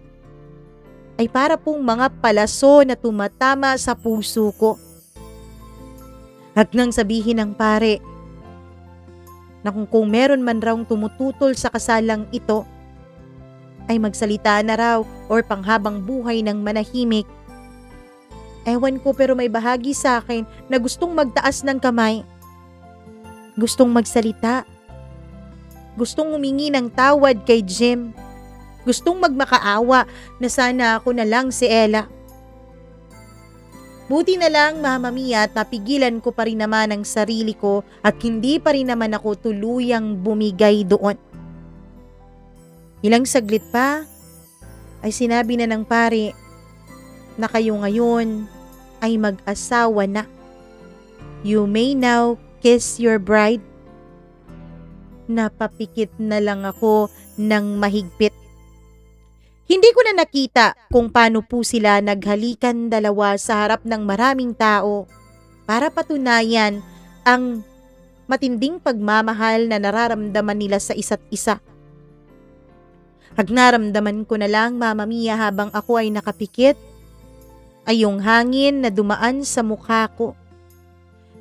ay para pong mga palaso na tumatama sa puso ko. Hanggang sabihin ng pare na kung meron man raw tumututol sa kasalang ito, ay magsalita na raw or panghabang buhay ng manahimik. Ewan ko pero may bahagi sa akin na gustong magtaas ng kamay. Gustong magsalita. Gustong humingi ng tawad kay Jim. Gustong magmakaawa na sana ako na lang si Ella. Buti na lang, Mama Mia, at napigilan ko pa rin naman ang sarili ko at hindi pa rin naman ako tuluyang bumigay doon. Ilang saglit pa ay sinabi na ng pare na kayo ngayon ay mag-asawa na. You may now kiss your bride. Napapikit na lang ako ng mahigpit. Hindi ko na nakita kung paano po sila naghalikan dalawa sa harap ng maraming tao para patunayan ang matinding pagmamahal na nararamdaman nila sa isa't isa. At naramdaman ko na lang, Mama Mia, habang ako ay nakapikit, ay yung hangin na dumaan sa mukha ko.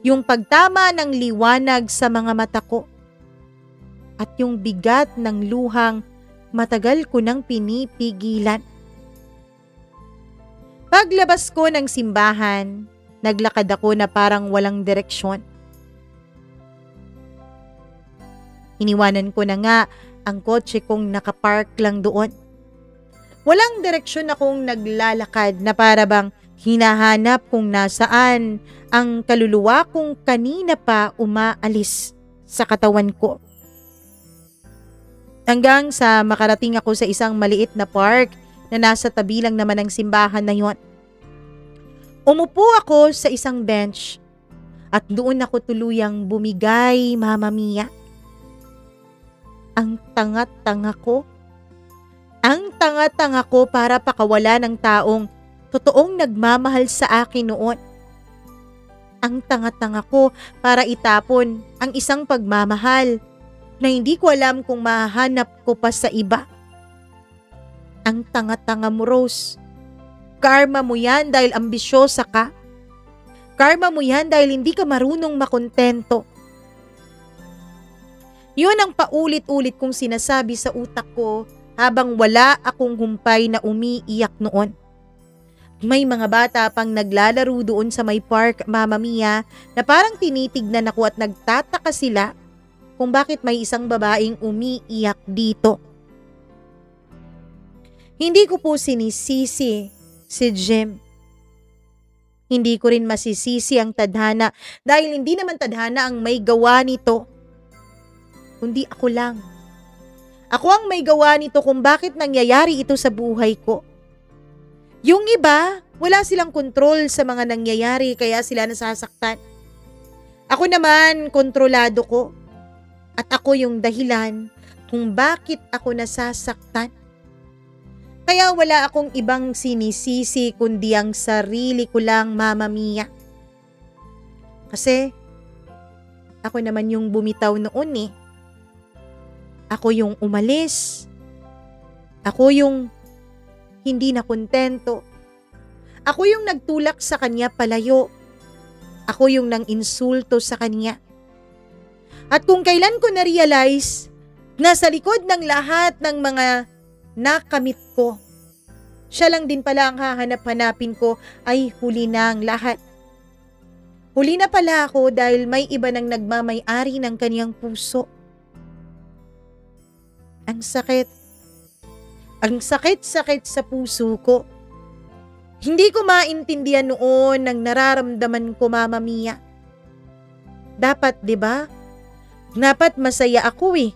Yung pagtama ng liwanag sa mga mata ko. At yung bigat ng luhang matagal ko nang pinipigilan. Paglabas ko ng simbahan, naglakad ako na parang walang direksyon. Iniwanan ko na nga ang kotse kong nakapark lang doon. Walang direksyon akong naglalakad na para bang hinahanap kung nasaan ang kaluluwa kong kanina pa umaalis sa katawan ko. Hanggang sa makarating ako sa isang maliit na park na nasa tabi lang naman ng simbahan na yon. Umupo ako sa isang bench at doon ako tuluyang bumigay, Mama Mia. Ang tanga-tanga ko. Ang tanga-tanga ko para pakawala ng taong totoong nagmamahal sa akin noon. Ang tanga-tanga ko para itapon ang isang pagmamahal na hindi ko alam kung mahanap ko pa sa iba. Ang tanga-tanga mo, Rose. Karma mo yan dahil ambisyosa ka. Karma mo yan dahil hindi ka marunong makontento. Yun ang paulit-ulit kong sinasabi sa utak ko habang wala akong humpay na umiiyak noon. May mga bata pang naglalaro doon sa may park, Mama Mia, na parang tinitignan ako at nagtataka sila kung bakit may isang babaeng umiiyak dito. Hindi ko po sinisisi si Jim. Hindi ko rin masisisi ang tadhana dahil hindi naman tadhana ang may gawa nito, kundi ako lang. Ako ang may gawa nito kung bakit nangyayari ito sa buhay ko. Yung iba, wala silang kontrol sa mga nangyayari kaya sila nasasaktan. Ako naman, kontrolado ko. At ako yung dahilan kung bakit ako nasasaktan. Kaya wala akong ibang sinisisi kundi ang sarili ko lang, Mama Mia. Kasi ako naman yung bumitaw noon eh. Ako yung umalis. Ako yung hindi na kontento. Ako yung nagtulak sa kanya palayo. Ako yung nang insulto sa kanya. At kung kailan ko na-realize na sa likod ng lahat ng mga nakamit ko, siya lang din pala ang hahanap-hanapin ko, ay huli na ang lahat. Huli na pala ako dahil may iba nang nagmamay-ari ng kaniyang puso. Ang sakit. Ang sakit-sakit sa puso ko. Hindi ko maintindihan noon ang nararamdaman ko, Mama Mia. Dapat, 'di ba? Dapat masaya ako eh.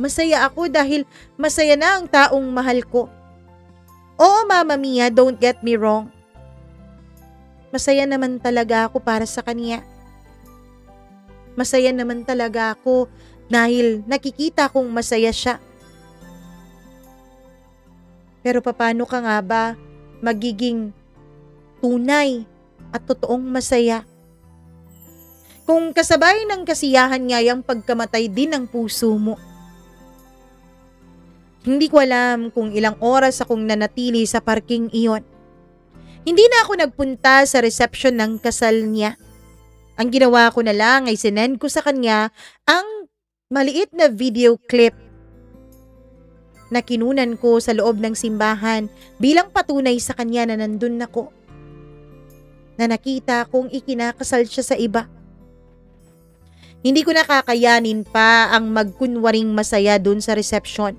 Masaya ako dahil masaya na ang taong mahal ko. Oo, Mama Mia, don't get me wrong. Masaya naman talaga ako para sa kanya. Masaya naman talaga ako dahil nakikita kong masaya siya. Pero paano ka nga ba magiging tunay at totoong masaya kung kasabay ng kasiyahan nga yung pagkamatay din ng puso mo? Hindi ko alam kung ilang oras akong nanatili sa parking iyon. Hindi na ako nagpunta sa reception ng kasal niya. Ang ginawa ko na lang ay sinend ko sa kanya ang maliit na video clip na kinunan ko sa loob ng simbahan bilang patunay sa kanya na nandun ako. Na nakita kong ikinakasal siya sa iba. Hindi ko nakakayanin pa ang magkunwaring masaya dun sa reception.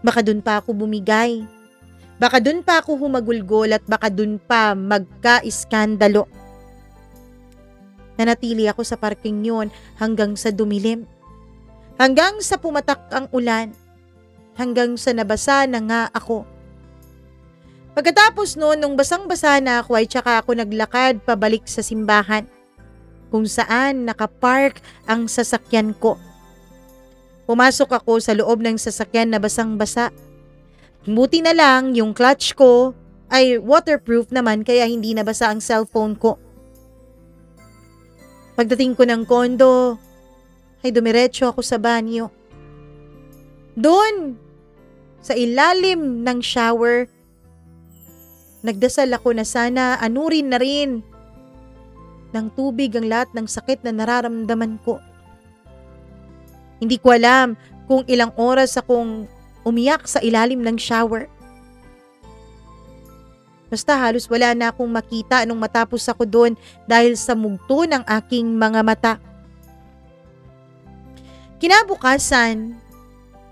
Baka dun pa ako bumigay. Baka dun pa ako humagulgol at baka dun pa magka-iskandalo. Nanatili ako sa parking yun hanggang sa dumilim. Hanggang sa pumatak ang ulan. Hanggang sa nabasa na nga ako. Pagkatapos noon, nung basang-basa na ako ay tsaka ako naglakad pabalik sa simbahan kung saan nakapark ang sasakyan ko. Pumasok ako sa loob ng sasakyan na basang-basa. Buti na lang yung clutch ko ay waterproof naman kaya hindi nabasa ang cellphone ko. Pagdating ko ng kondo, ay dumiretso ako sa banyo. Doon, sa ilalim ng shower, nagdasal ako na sana anurin na rin ng tubig ang lahat ng sakit na nararamdaman ko. Hindi ko alam kung ilang oras akong umiyak sa ilalim ng shower. Basta halos wala na akong makita nung matapos ako doon dahil sa mugto ng aking mga mata. Kinabukasan,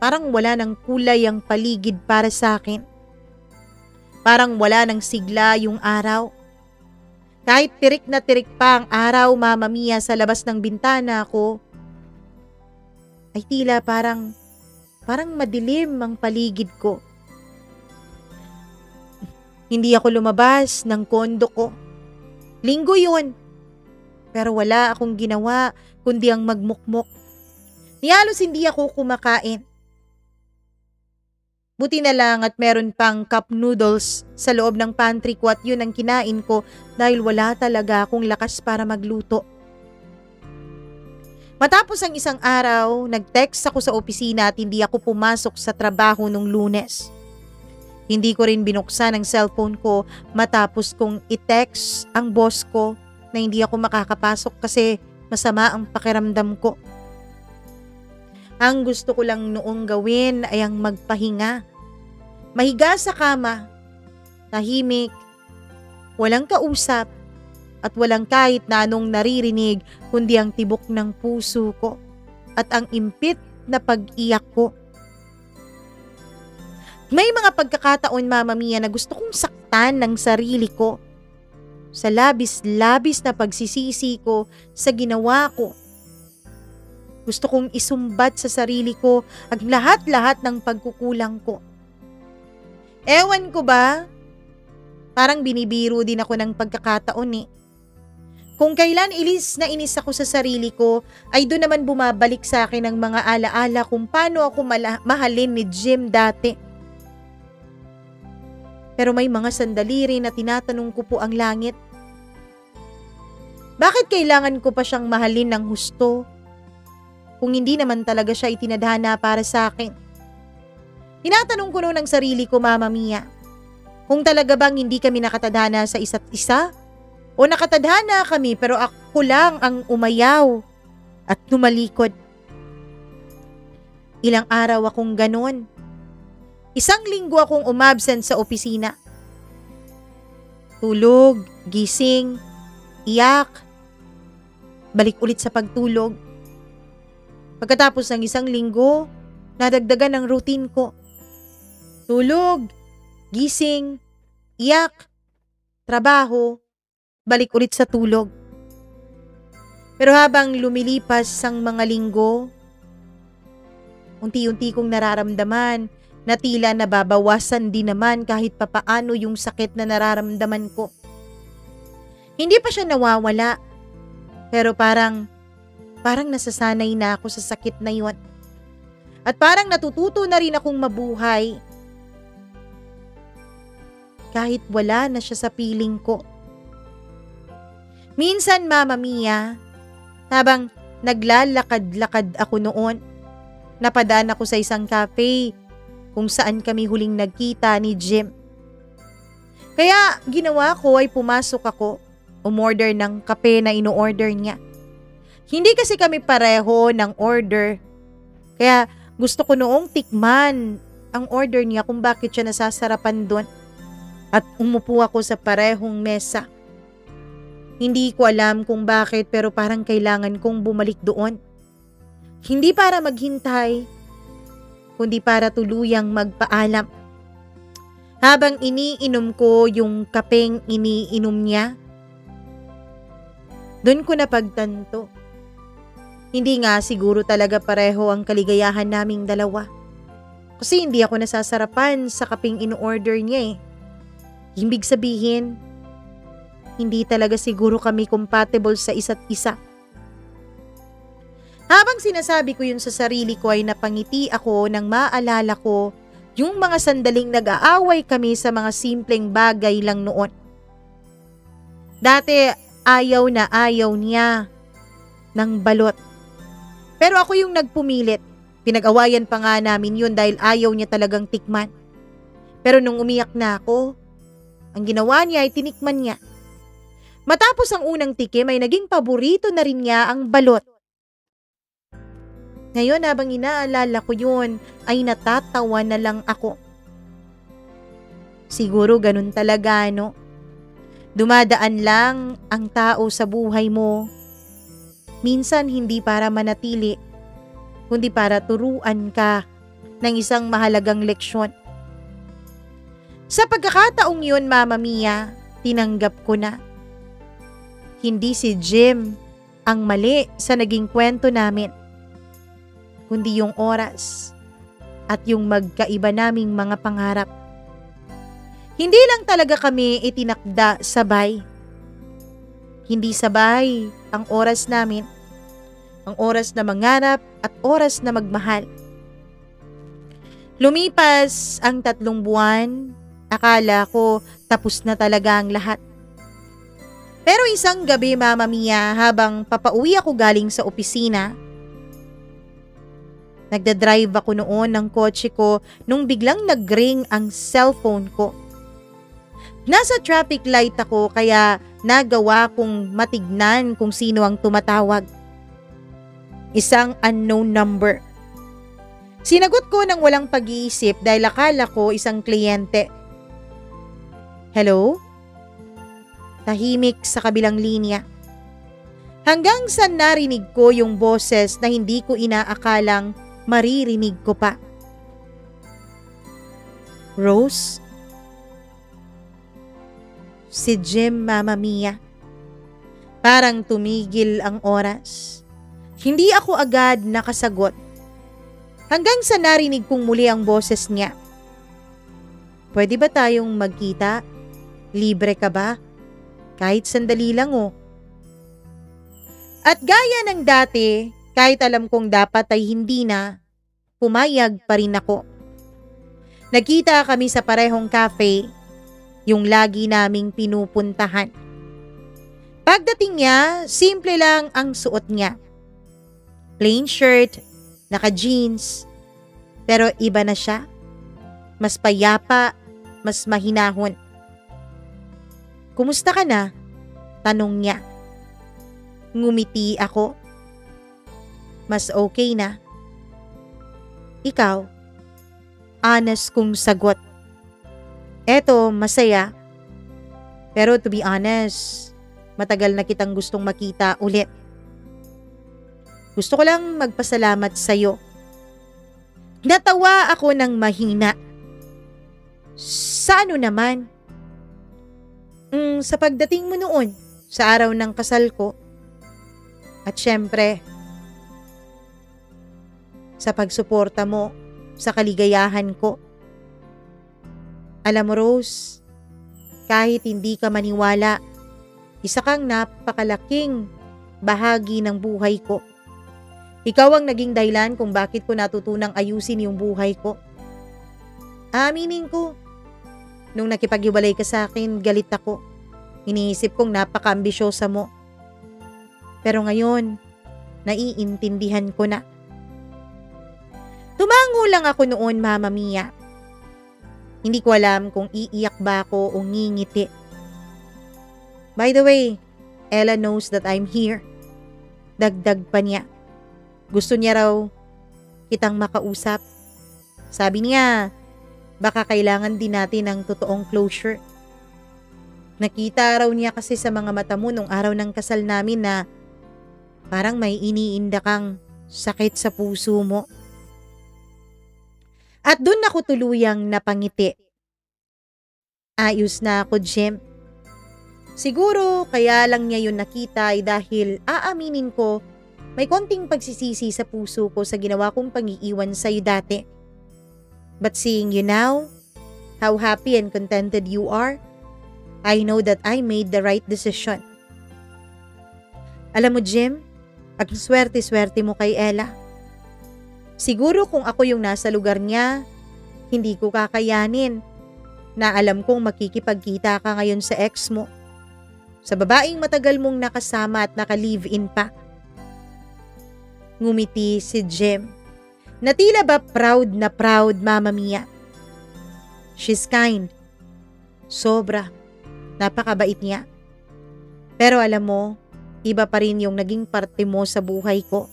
parang wala ng kulay ang paligid para sa akin. Parang wala ng sigla yung araw. Kahit tirik na tirik pa ang araw, Mama Mia, sa labas ng bintana ko, ay tila parang madilim ang paligid ko. Hindi ako lumabas ng kondo ko. Linggo yun. Pero wala akong ginawa kundi ang magmukmok. Halos hindi ako kumakain. Buti na lang at meron pang cup noodles sa loob ng pantry ko at yun ang kinain ko dahil wala talaga akong lakas para magluto. Matapos ang isang araw, nag-text ako sa opisina at hindi ako pumasok sa trabaho nung Lunes. Hindi ko rin binuksan ang cellphone ko matapos kong i-text ang boss ko na hindi ako makakapasok kasi masama ang pakiramdam ko. Ang gusto ko lang noong gawin ay ang magpahinga. Mahiga sa kama, tahimik, walang kausap, at walang kahit na anong naririnig kundi ang tibok ng puso ko at ang impit na pag-iyak ko. May mga pagkakataon, Mama Mia, na gusto kong saktan ng sarili ko sa labis-labis na pagsisisi ko sa ginawa ko. Gusto kong isumbat sa sarili ko ang lahat-lahat ng pagkukulang ko. Ewan ko ba? Parang binibiro din ako ng pagkakataon eh. Kung kailan inis na inis ako sa sarili ko, ay doon naman bumabalik sa akin ang mga alaala kung paano ako mahalin ni Jim dati. Pero may mga sandali rin na tinatanong ko po ang langit. Bakit kailangan ko pa siyang mahalin ng husto? Kung hindi naman talaga siya itinadhana para sa akin. Tinatanong ko noon ang sarili ko, Mama Mia, kung talaga bang hindi kami nakatadhana sa isa't isa? O nakatadhana kami pero ako lang ang umayaw at tumalikod. Ilang araw akong ganon. 1 linggo akong umabsent sa opisina. Tulog, gising, iyak, balik ulit sa pagtulog. Pagkatapos ng 1 linggo, nadagdagan ang routine ko. Tulog, gising, iyak, trabaho, balik ulit sa tulog. Pero habang lumilipas ang mga linggo, unti-unti kong nararamdaman na tila nababawasan din naman kahit papaano yung sakit na nararamdaman ko. Hindi pa siya nawawala, pero parang nasasanay na ako sa sakit na yun. At parang natututo na rin akong mabuhay kahit wala na siya sa piling ko. Minsan, Mama Mia, habang naglalakad-lakad ako noon, napadaan ako sa isang cafe kung saan kami huling nagkita ni Jim. Kaya ginawa ko ay pumasok ako, umorder ng kape na ino-order niya. Hindi kasi kami pareho ng order, kaya gusto ko noong tikman ang order niya kung bakit siya nasasarapan doon. At umupo ako sa parehong mesa. Hindi ko alam kung bakit pero parang kailangan kong bumalik doon. Hindi para maghintay, kundi para tuluyang magpaalam. Habang iniinom ko yung kapeng iniinom niya, doon ko napagtanto. Hindi nga siguro talaga pareho ang kaligayahan naming dalawa. Kasi hindi ako nasasarapan sa kapeng in-order niya eh. Ibig sabihin, hindi talaga siguro kami compatible sa isa't isa. Habang sinasabi ko yun sa sarili ko ay napangiti ako nang maalala ko yung mga sandaling nag-aaway kami sa mga simpleng bagay lang noon. Dati ayaw na ayaw niya ng balot. Pero ako yung nagpumilit. Pinag-awayan pa nga namin yun dahil ayaw niya talagang tikman. Pero nung umiyak na ako, ang ginawa niya ay tinikman niya. Matapos ang unang tikim ay naging paborito na rin niya ang balot. Ngayon habang inaalala ko yun ay natatawa na lang ako. Siguro ganun talaga, no? Dumadaan lang ang tao sa buhay mo. Minsan hindi para manatili, kundi para turuan ka ng isang mahalagang leksyon. Sa pagkakataong yun, Mama Mia, tinanggap ko na. Hindi si Jim ang mali sa naging kwento namin, kundi yung oras at yung magkaiba naming mga pangarap. Hindi lang talaga kami itinakda sabay. Hindi sabay ang oras namin, ang oras na mangarap at oras na magmahal. Lumipas ang 3 buwan, akala ko tapos na talaga ang lahat. Pero isang gabi, Mama Mia, habang papauwi ako galing sa opisina, nagdadrive ako noon ng kotse ko nung biglang nag-ring ang cellphone ko. Nasa traffic light ako kaya nagawa kong matignan kung sino ang tumatawag. Isang unknown number. Sinagot ko ng walang pag-iisip dahil akala ko isang kliyente. Hello? Tahimik sa kabilang linya. Hanggang sa narinig ko yung boses na hindi ko inaakalang maririnig ko pa. Rose? Si Jim, Mama Mia. Parang tumigil ang oras. Hindi ako agad nakasagot. Hanggang sa narinig kong muli ang boses niya. Pwede ba tayong magkita? Libre ka ba? Kahit sandali lang oh. At gaya ng dati, kahit alam kong dapat ay hindi na, pumayag pa rin ako. Nagkita kami sa parehong cafe, yung lagi naming pinupuntahan. Pagdating niya, simple lang ang suot niya. Plain shirt, naka-jeans, pero iba na siya. Mas payapa, mas mahinahon. Kumusta ka na? Tanong niya. Ngumiti ako. Mas okay na. Ikaw? Honest kong sagot. Eto, masaya. Pero to be honest, matagal na kitang gustong makita ulit. Gusto ko lang magpasalamat sa'yo. Natawa ako ng mahina. Sa ano naman? Sa pagdating mo noon, sa araw ng kasal ko. At syempre, sa pagsuporta mo sa kaligayahan ko. Alam mo Rose, kahit hindi ka maniwala, isa kang napakalaking bahagi ng buhay ko. Ikaw ang naging dahilan kung bakit ko natutunang ayusin yung buhay ko. Aminin ko, nung nakipag-iwalay ka sa akin, galit ako. Iniisip kong napaka-ambisyosa mo. Pero ngayon, naiintindihan ko na. Tumango lang ako noon, Mama Mia. Hindi ko alam kung iiyak ba ako o ngingiti. By the way, Ella knows that I'm here. Dagdag pa niya. Gusto niya raw kitang makausap. Sabi niya, baka kailangan din natin ng totoong closure. Nakita raw niya kasi sa mga mata mo nung araw ng kasal namin na parang may iniinda kang sakit sa puso mo. At dun ako tuluyang napangiti. Ayos na ako, Jim. Siguro kaya lang niya yun nakita ay dahil aaminin ko may konting pagsisisi sa puso ko sa ginawa kong pag-iiwan sa'yo dati. But seeing you now, how happy and contented you are, I know that I made the right decision. Alam mo, Jim, ang swerte-swerte mo kay Ella. Siguro kung ako yung nasa lugar niya, hindi ko kakayanin na alam kong makikipagkita ka ngayon sa ex mo. Sa babaeng matagal mong nakasama at naka-live-in pa. Ngumiti si Jim. Na tila ba proud na proud, Mama Mia. She's kind. Sobra. Napakabait niya. Pero alam mo, iba pa rin yung naging parte mo sa buhay ko.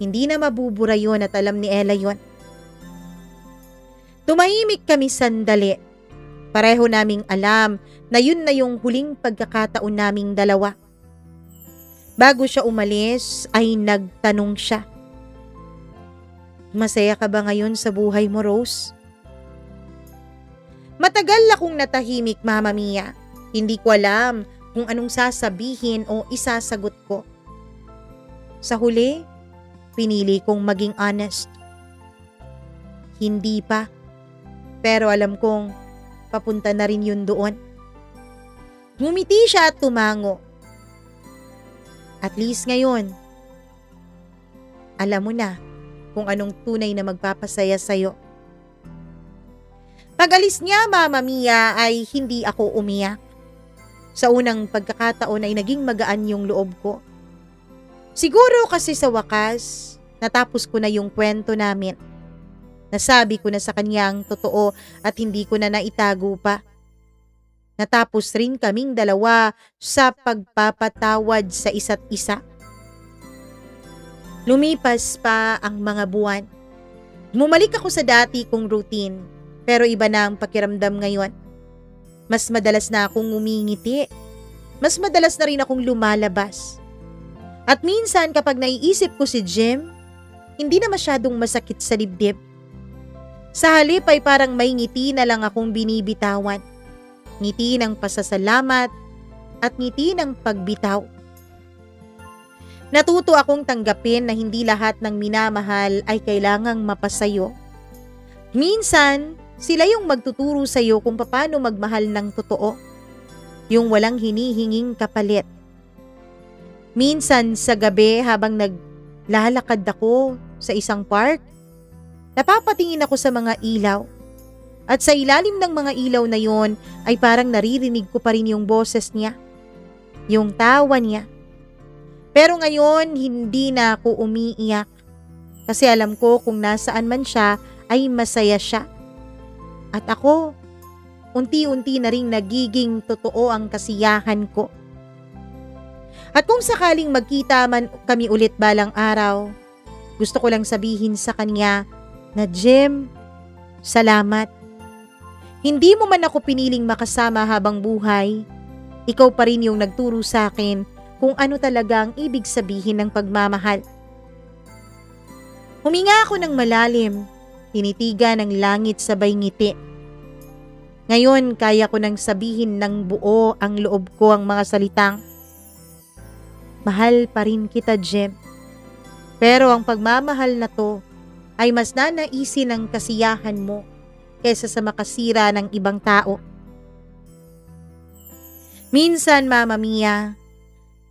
Hindi na mabubura yun at alam ni Ella yun. Tumahimik kami sandali. Pareho naming alam na yun na yung huling pagkakataon naming dalawa. Bago siya umalis ay nagtanong siya. Masaya ka ba ngayon sa buhay mo, Rose? Matagal akong natahimik, Mama Mia. Hindi ko alam kung anong sasabihin o isasagot ko. Sa huli, pinili kong maging honest. Hindi pa. Pero alam kong papunta na rin yun doon. Ngumiti siya at tumango. At least ngayon, alam mo na kung anong tunay na magpapasaya sa'yo. Pag-alis niya, Mama Mia, ay hindi ako umiyak. Sa unang pagkakataon ay naging magaan yung loob ko. Siguro kasi sa wakas, natapos ko na yung kwento namin. Nasabi ko na sa kanya ang totoo at hindi ko na naitago pa. Natapos rin kaming dalawa sa pagpapatawad sa isa't isa. Lumipas pa ang mga buwan. Bumalik ako sa dati kong routine, pero iba na ang pakiramdam ngayon. Mas madalas na akong umingiti. Mas madalas na rin akong lumalabas. At minsan kapag naiisip ko si Jim, hindi na masyadong masakit sa dibdib. Sa halip ay parang may ngiti na lang akong binibitawan. Ngiti ng pasasalamat at ngiti ng pagbitaw. Natuto akong tanggapin na hindi lahat ng minamahal ay kailangang mapasayo. Minsan, sila yung magtuturo sa'yo kung paano magmahal ng totoo. Yung walang hinihinging kapalit. Minsan sa gabi habang naglalakad ako sa isang park, napapatingin ako sa mga ilaw. At sa ilalim ng mga ilaw na yon ay parang naririnig ko pa rin yung boses niya. Yung tawa niya. Pero ngayon, hindi na ako umiiyak. Kasi alam ko kung nasaan man siya ay masaya siya. At ako, unti-unti na ring nagiging totoo ang kasiyahan ko. At kung sakaling magkita man kami ulit balang araw, gusto ko lang sabihin sa kanya na Jim, salamat. Hindi mo man ako piniling makasama habang buhay. Ikaw pa rin yung nagturo sa akin kung ano talaga ang ibig sabihin ng pagmamahal. Huminga ako ng malalim, tinitigan ng langit sabay ngiti. Ngayon, kaya ko nang sabihin ng buo ang loob ko ang mga salitang, mahal pa rin kita, Jim. Pero ang pagmamahal na to ay mas nanaisin ng kasiyahan mo kaysa sa makasira ng ibang tao. Minsan, Mama Mia,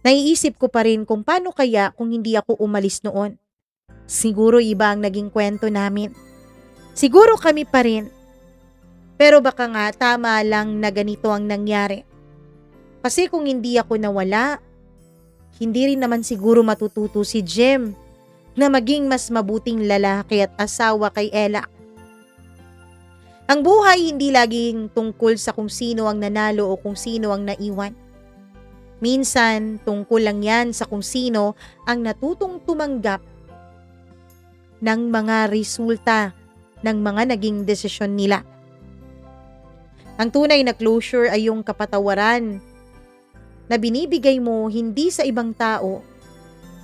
naiisip ko pa rin kung paano kaya kung hindi ako umalis noon. Siguro iba ang naging kwento namin. Siguro kami pa rin. Pero baka nga tama lang na ganito ang nangyari. Kasi kung hindi ako nawala, hindi rin naman siguro matututo si Jim na maging mas mabuting lalaki at asawa kay Ella. Ang buhay hindi laging tungkol sa kung sino ang nanalo o kung sino ang naiwan. Minsan, tungkol lang yan sa kung sino ang natutong tumanggap ng mga resulta ng mga naging desisyon nila. Ang tunay na closure ay yung kapatawaran na binibigay mo hindi sa ibang tao,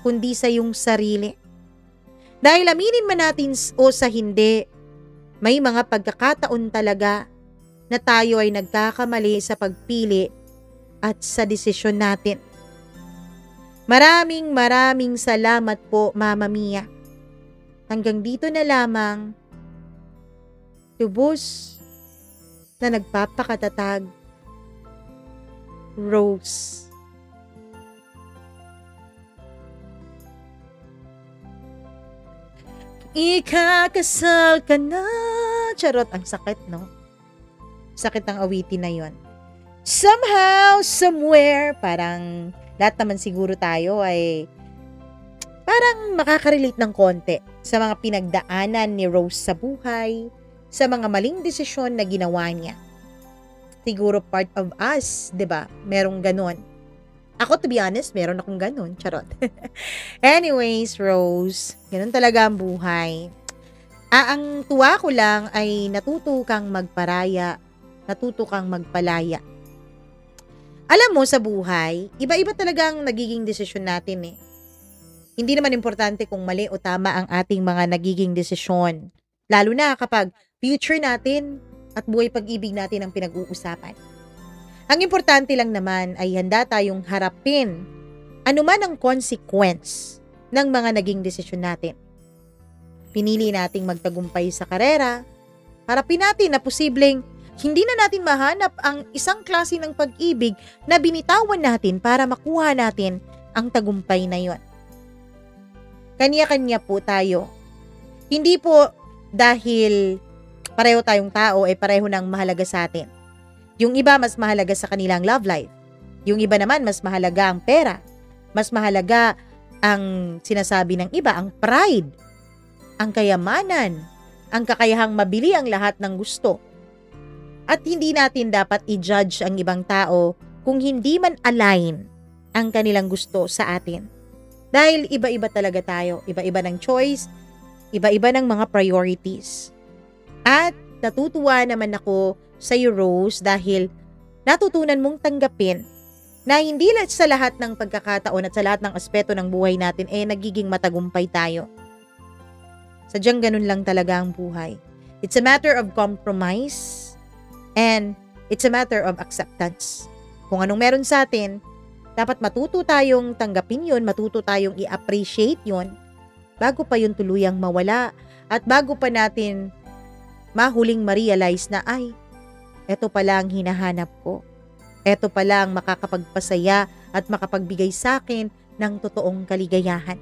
kundi sa iyong sarili. Dahil aminin man natin o sa hindi, may mga pagkakataon talaga na tayo ay nagkakamali sa pagpili at sa desisyon natin. Maraming salamat po, Mama Mia. Hanggang dito na lamang, lubos na nagpapakatatag, Rose. Ikakasal ka na. Charot, ang sakit, no? Sakit ng awitin na yon. Somehow, somewhere, parang lahat naman siguro tayo ay parang makaka-relate ng konti sa mga pinagdaanan ni Rose sa buhay, sa mga maling desisyon na ginawa niya. Siguro part of us, 'di ba? Merong ganon. Ako, to be honest, meron akong ganon. Charot. Anyways, Rose, ganun talaga ang buhay. Ang tuwa ko lang ay natuto kang magparaya, natuto kang magpalaya. Alam mo, sa buhay, iba-iba talagang nagiging desisyon natin eh. Hindi naman importante kung mali o tama ang ating mga nagiging desisyon. Lalo na kapag future natin at buhay pag-ibig natin ang pinag-uusapan. Ang importante lang naman ay handa tayong harapin anuman ang consequence ng mga naging desisyon natin. Pinili nating magtagumpay sa karera, harapin natin na posibleng hindi na natin mahanap ang isang klase ng pag-ibig na binitawan natin para makuha natin ang tagumpay na yon. Kanya-kanya po tayo. Hindi po dahil pareho tayong tao ay pareho nang mahalaga sa atin. Yung iba mas mahalaga sa kanilang love life. Yung iba naman mas mahalaga ang pera. Mas mahalaga ang sinasabi ng iba, ang pride, ang kayamanan, ang kakayahang mabili ang lahat ng gusto. At hindi natin dapat i-judge ang ibang tao kung hindi man align ang kanilang gusto sa atin. Dahil iba-iba talaga tayo, iba-iba ng choice, Iba-iba ng mga priorities. At natutuwa naman ako sa iyo, Rose, dahil natutunan mong tanggapin na hindi sa lahat ng pagkakataon at sa lahat ng aspeto ng buhay natin nagiging matagumpay tayo. Sadyang ganun lang talaga ang buhay. It's a matter of compromise and it's a matter of acceptance. Kung anong meron sa atin, dapat matuto tayong tanggapin yun, matuto tayong i-appreciate yun, bago pa yun tuluyang mawala at bago pa natin mahuling ma-realize na eto pala ang hinahanap ko. Eto pala ang makakapagpasaya at makapagbigay sa akin ng totoong kaligayahan.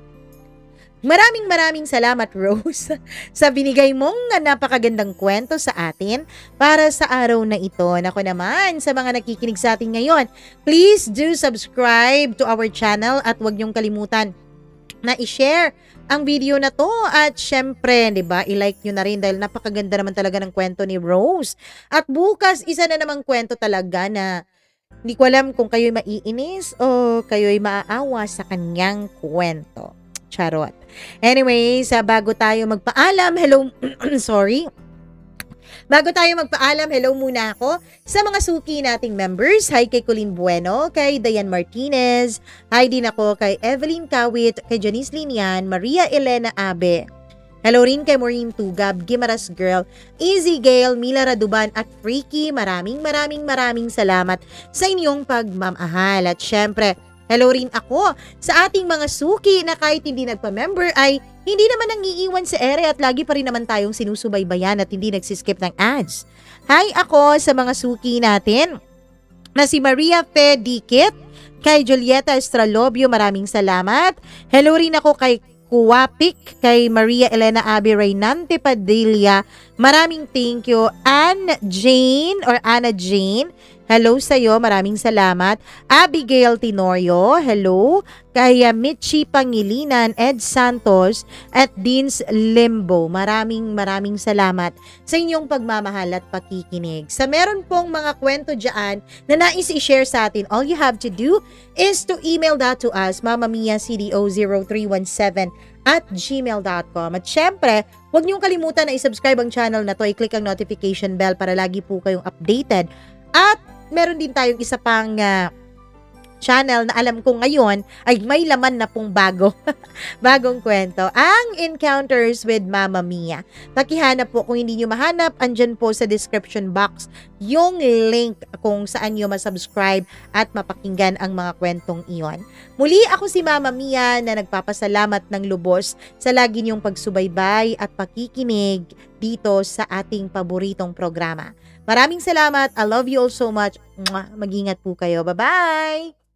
Maraming salamat, Rose, sa binigay mong napakagandang kwento sa atin para sa araw na ito. Nako naman, sa mga nakikinig sa atin ngayon, please do subscribe to our channel at huwag niyong kalimutan na i-share ang video na to at syempre, 'di ba, i-like niyo na rin dahil napakaganda naman talaga ng kwento ni Rose. At bukas, isa na namang kwento talaga na hindi ko alam kung kayo'y maiinis o kayo'y maaawa sa kanyang kwento. Charot. Anyways, bago tayo magpaalam, hello, sorry. Bago tayo magpaalam, hello muna ako sa mga suki nating members. Hi kay Colleen Bueno, kay Dayan Martinez. Hi din ako kay Evelyn Kawit, kay Janice Linian, Maria Elena Abe. Hello rin kay Maureen Tugab, Gimaras Girl, Easy Gale, Mila Raduban at Freaky. Maraming salamat sa inyong pagmamahal. At syempre, hello rin ako sa ating mga suki na kahit hindi nagpa-member ay hindi naman nangiiwan sa ere at lagi pa rin naman tayong sinusubaybayan at hindi nagsiskip ng ads. Hi ako sa mga suki natin na si Maria Fe Dikit, kay Julieta Estralobio, maraming salamat. Hello rin ako kay Kuwapik, kay Maria Elena Abe Reynante Padilla, maraming thank you. Anna Jane, hello sa'yo, maraming salamat. Abigail Tenorio, hello. Kay Michi Pangilinan, Ed Santos, at Deans Limbo, maraming salamat sa inyong pagmamahal at pakikinig. Sa meron pong mga kwento dyan na nais i-share sa atin, all you have to do is to email that to us, mamamiacdo0317@gmail.com. At syempre, huwag niyong kalimutan na i-subscribe ang channel na to, i-click ang notification bell para lagi po kayong updated. At meron din tayong isa pang channel na alam ko ngayon ay may laman na pong bagong kwento, ang Encounters with Mama Mia. Pakihanap po, kung hindi nyo mahanap, andyan po sa description box yung link kung saan nyo masubscribe at mapakinggan ang mga kwentong iyon. Muli, ako si Mama Mia na nagpapasalamat ng lubos sa lagi nyong pagsubaybay at pakikinig dito sa ating paboritong programa. Maraming salamat. I love you all so much. Mag-ingat po kayo. Bye-bye!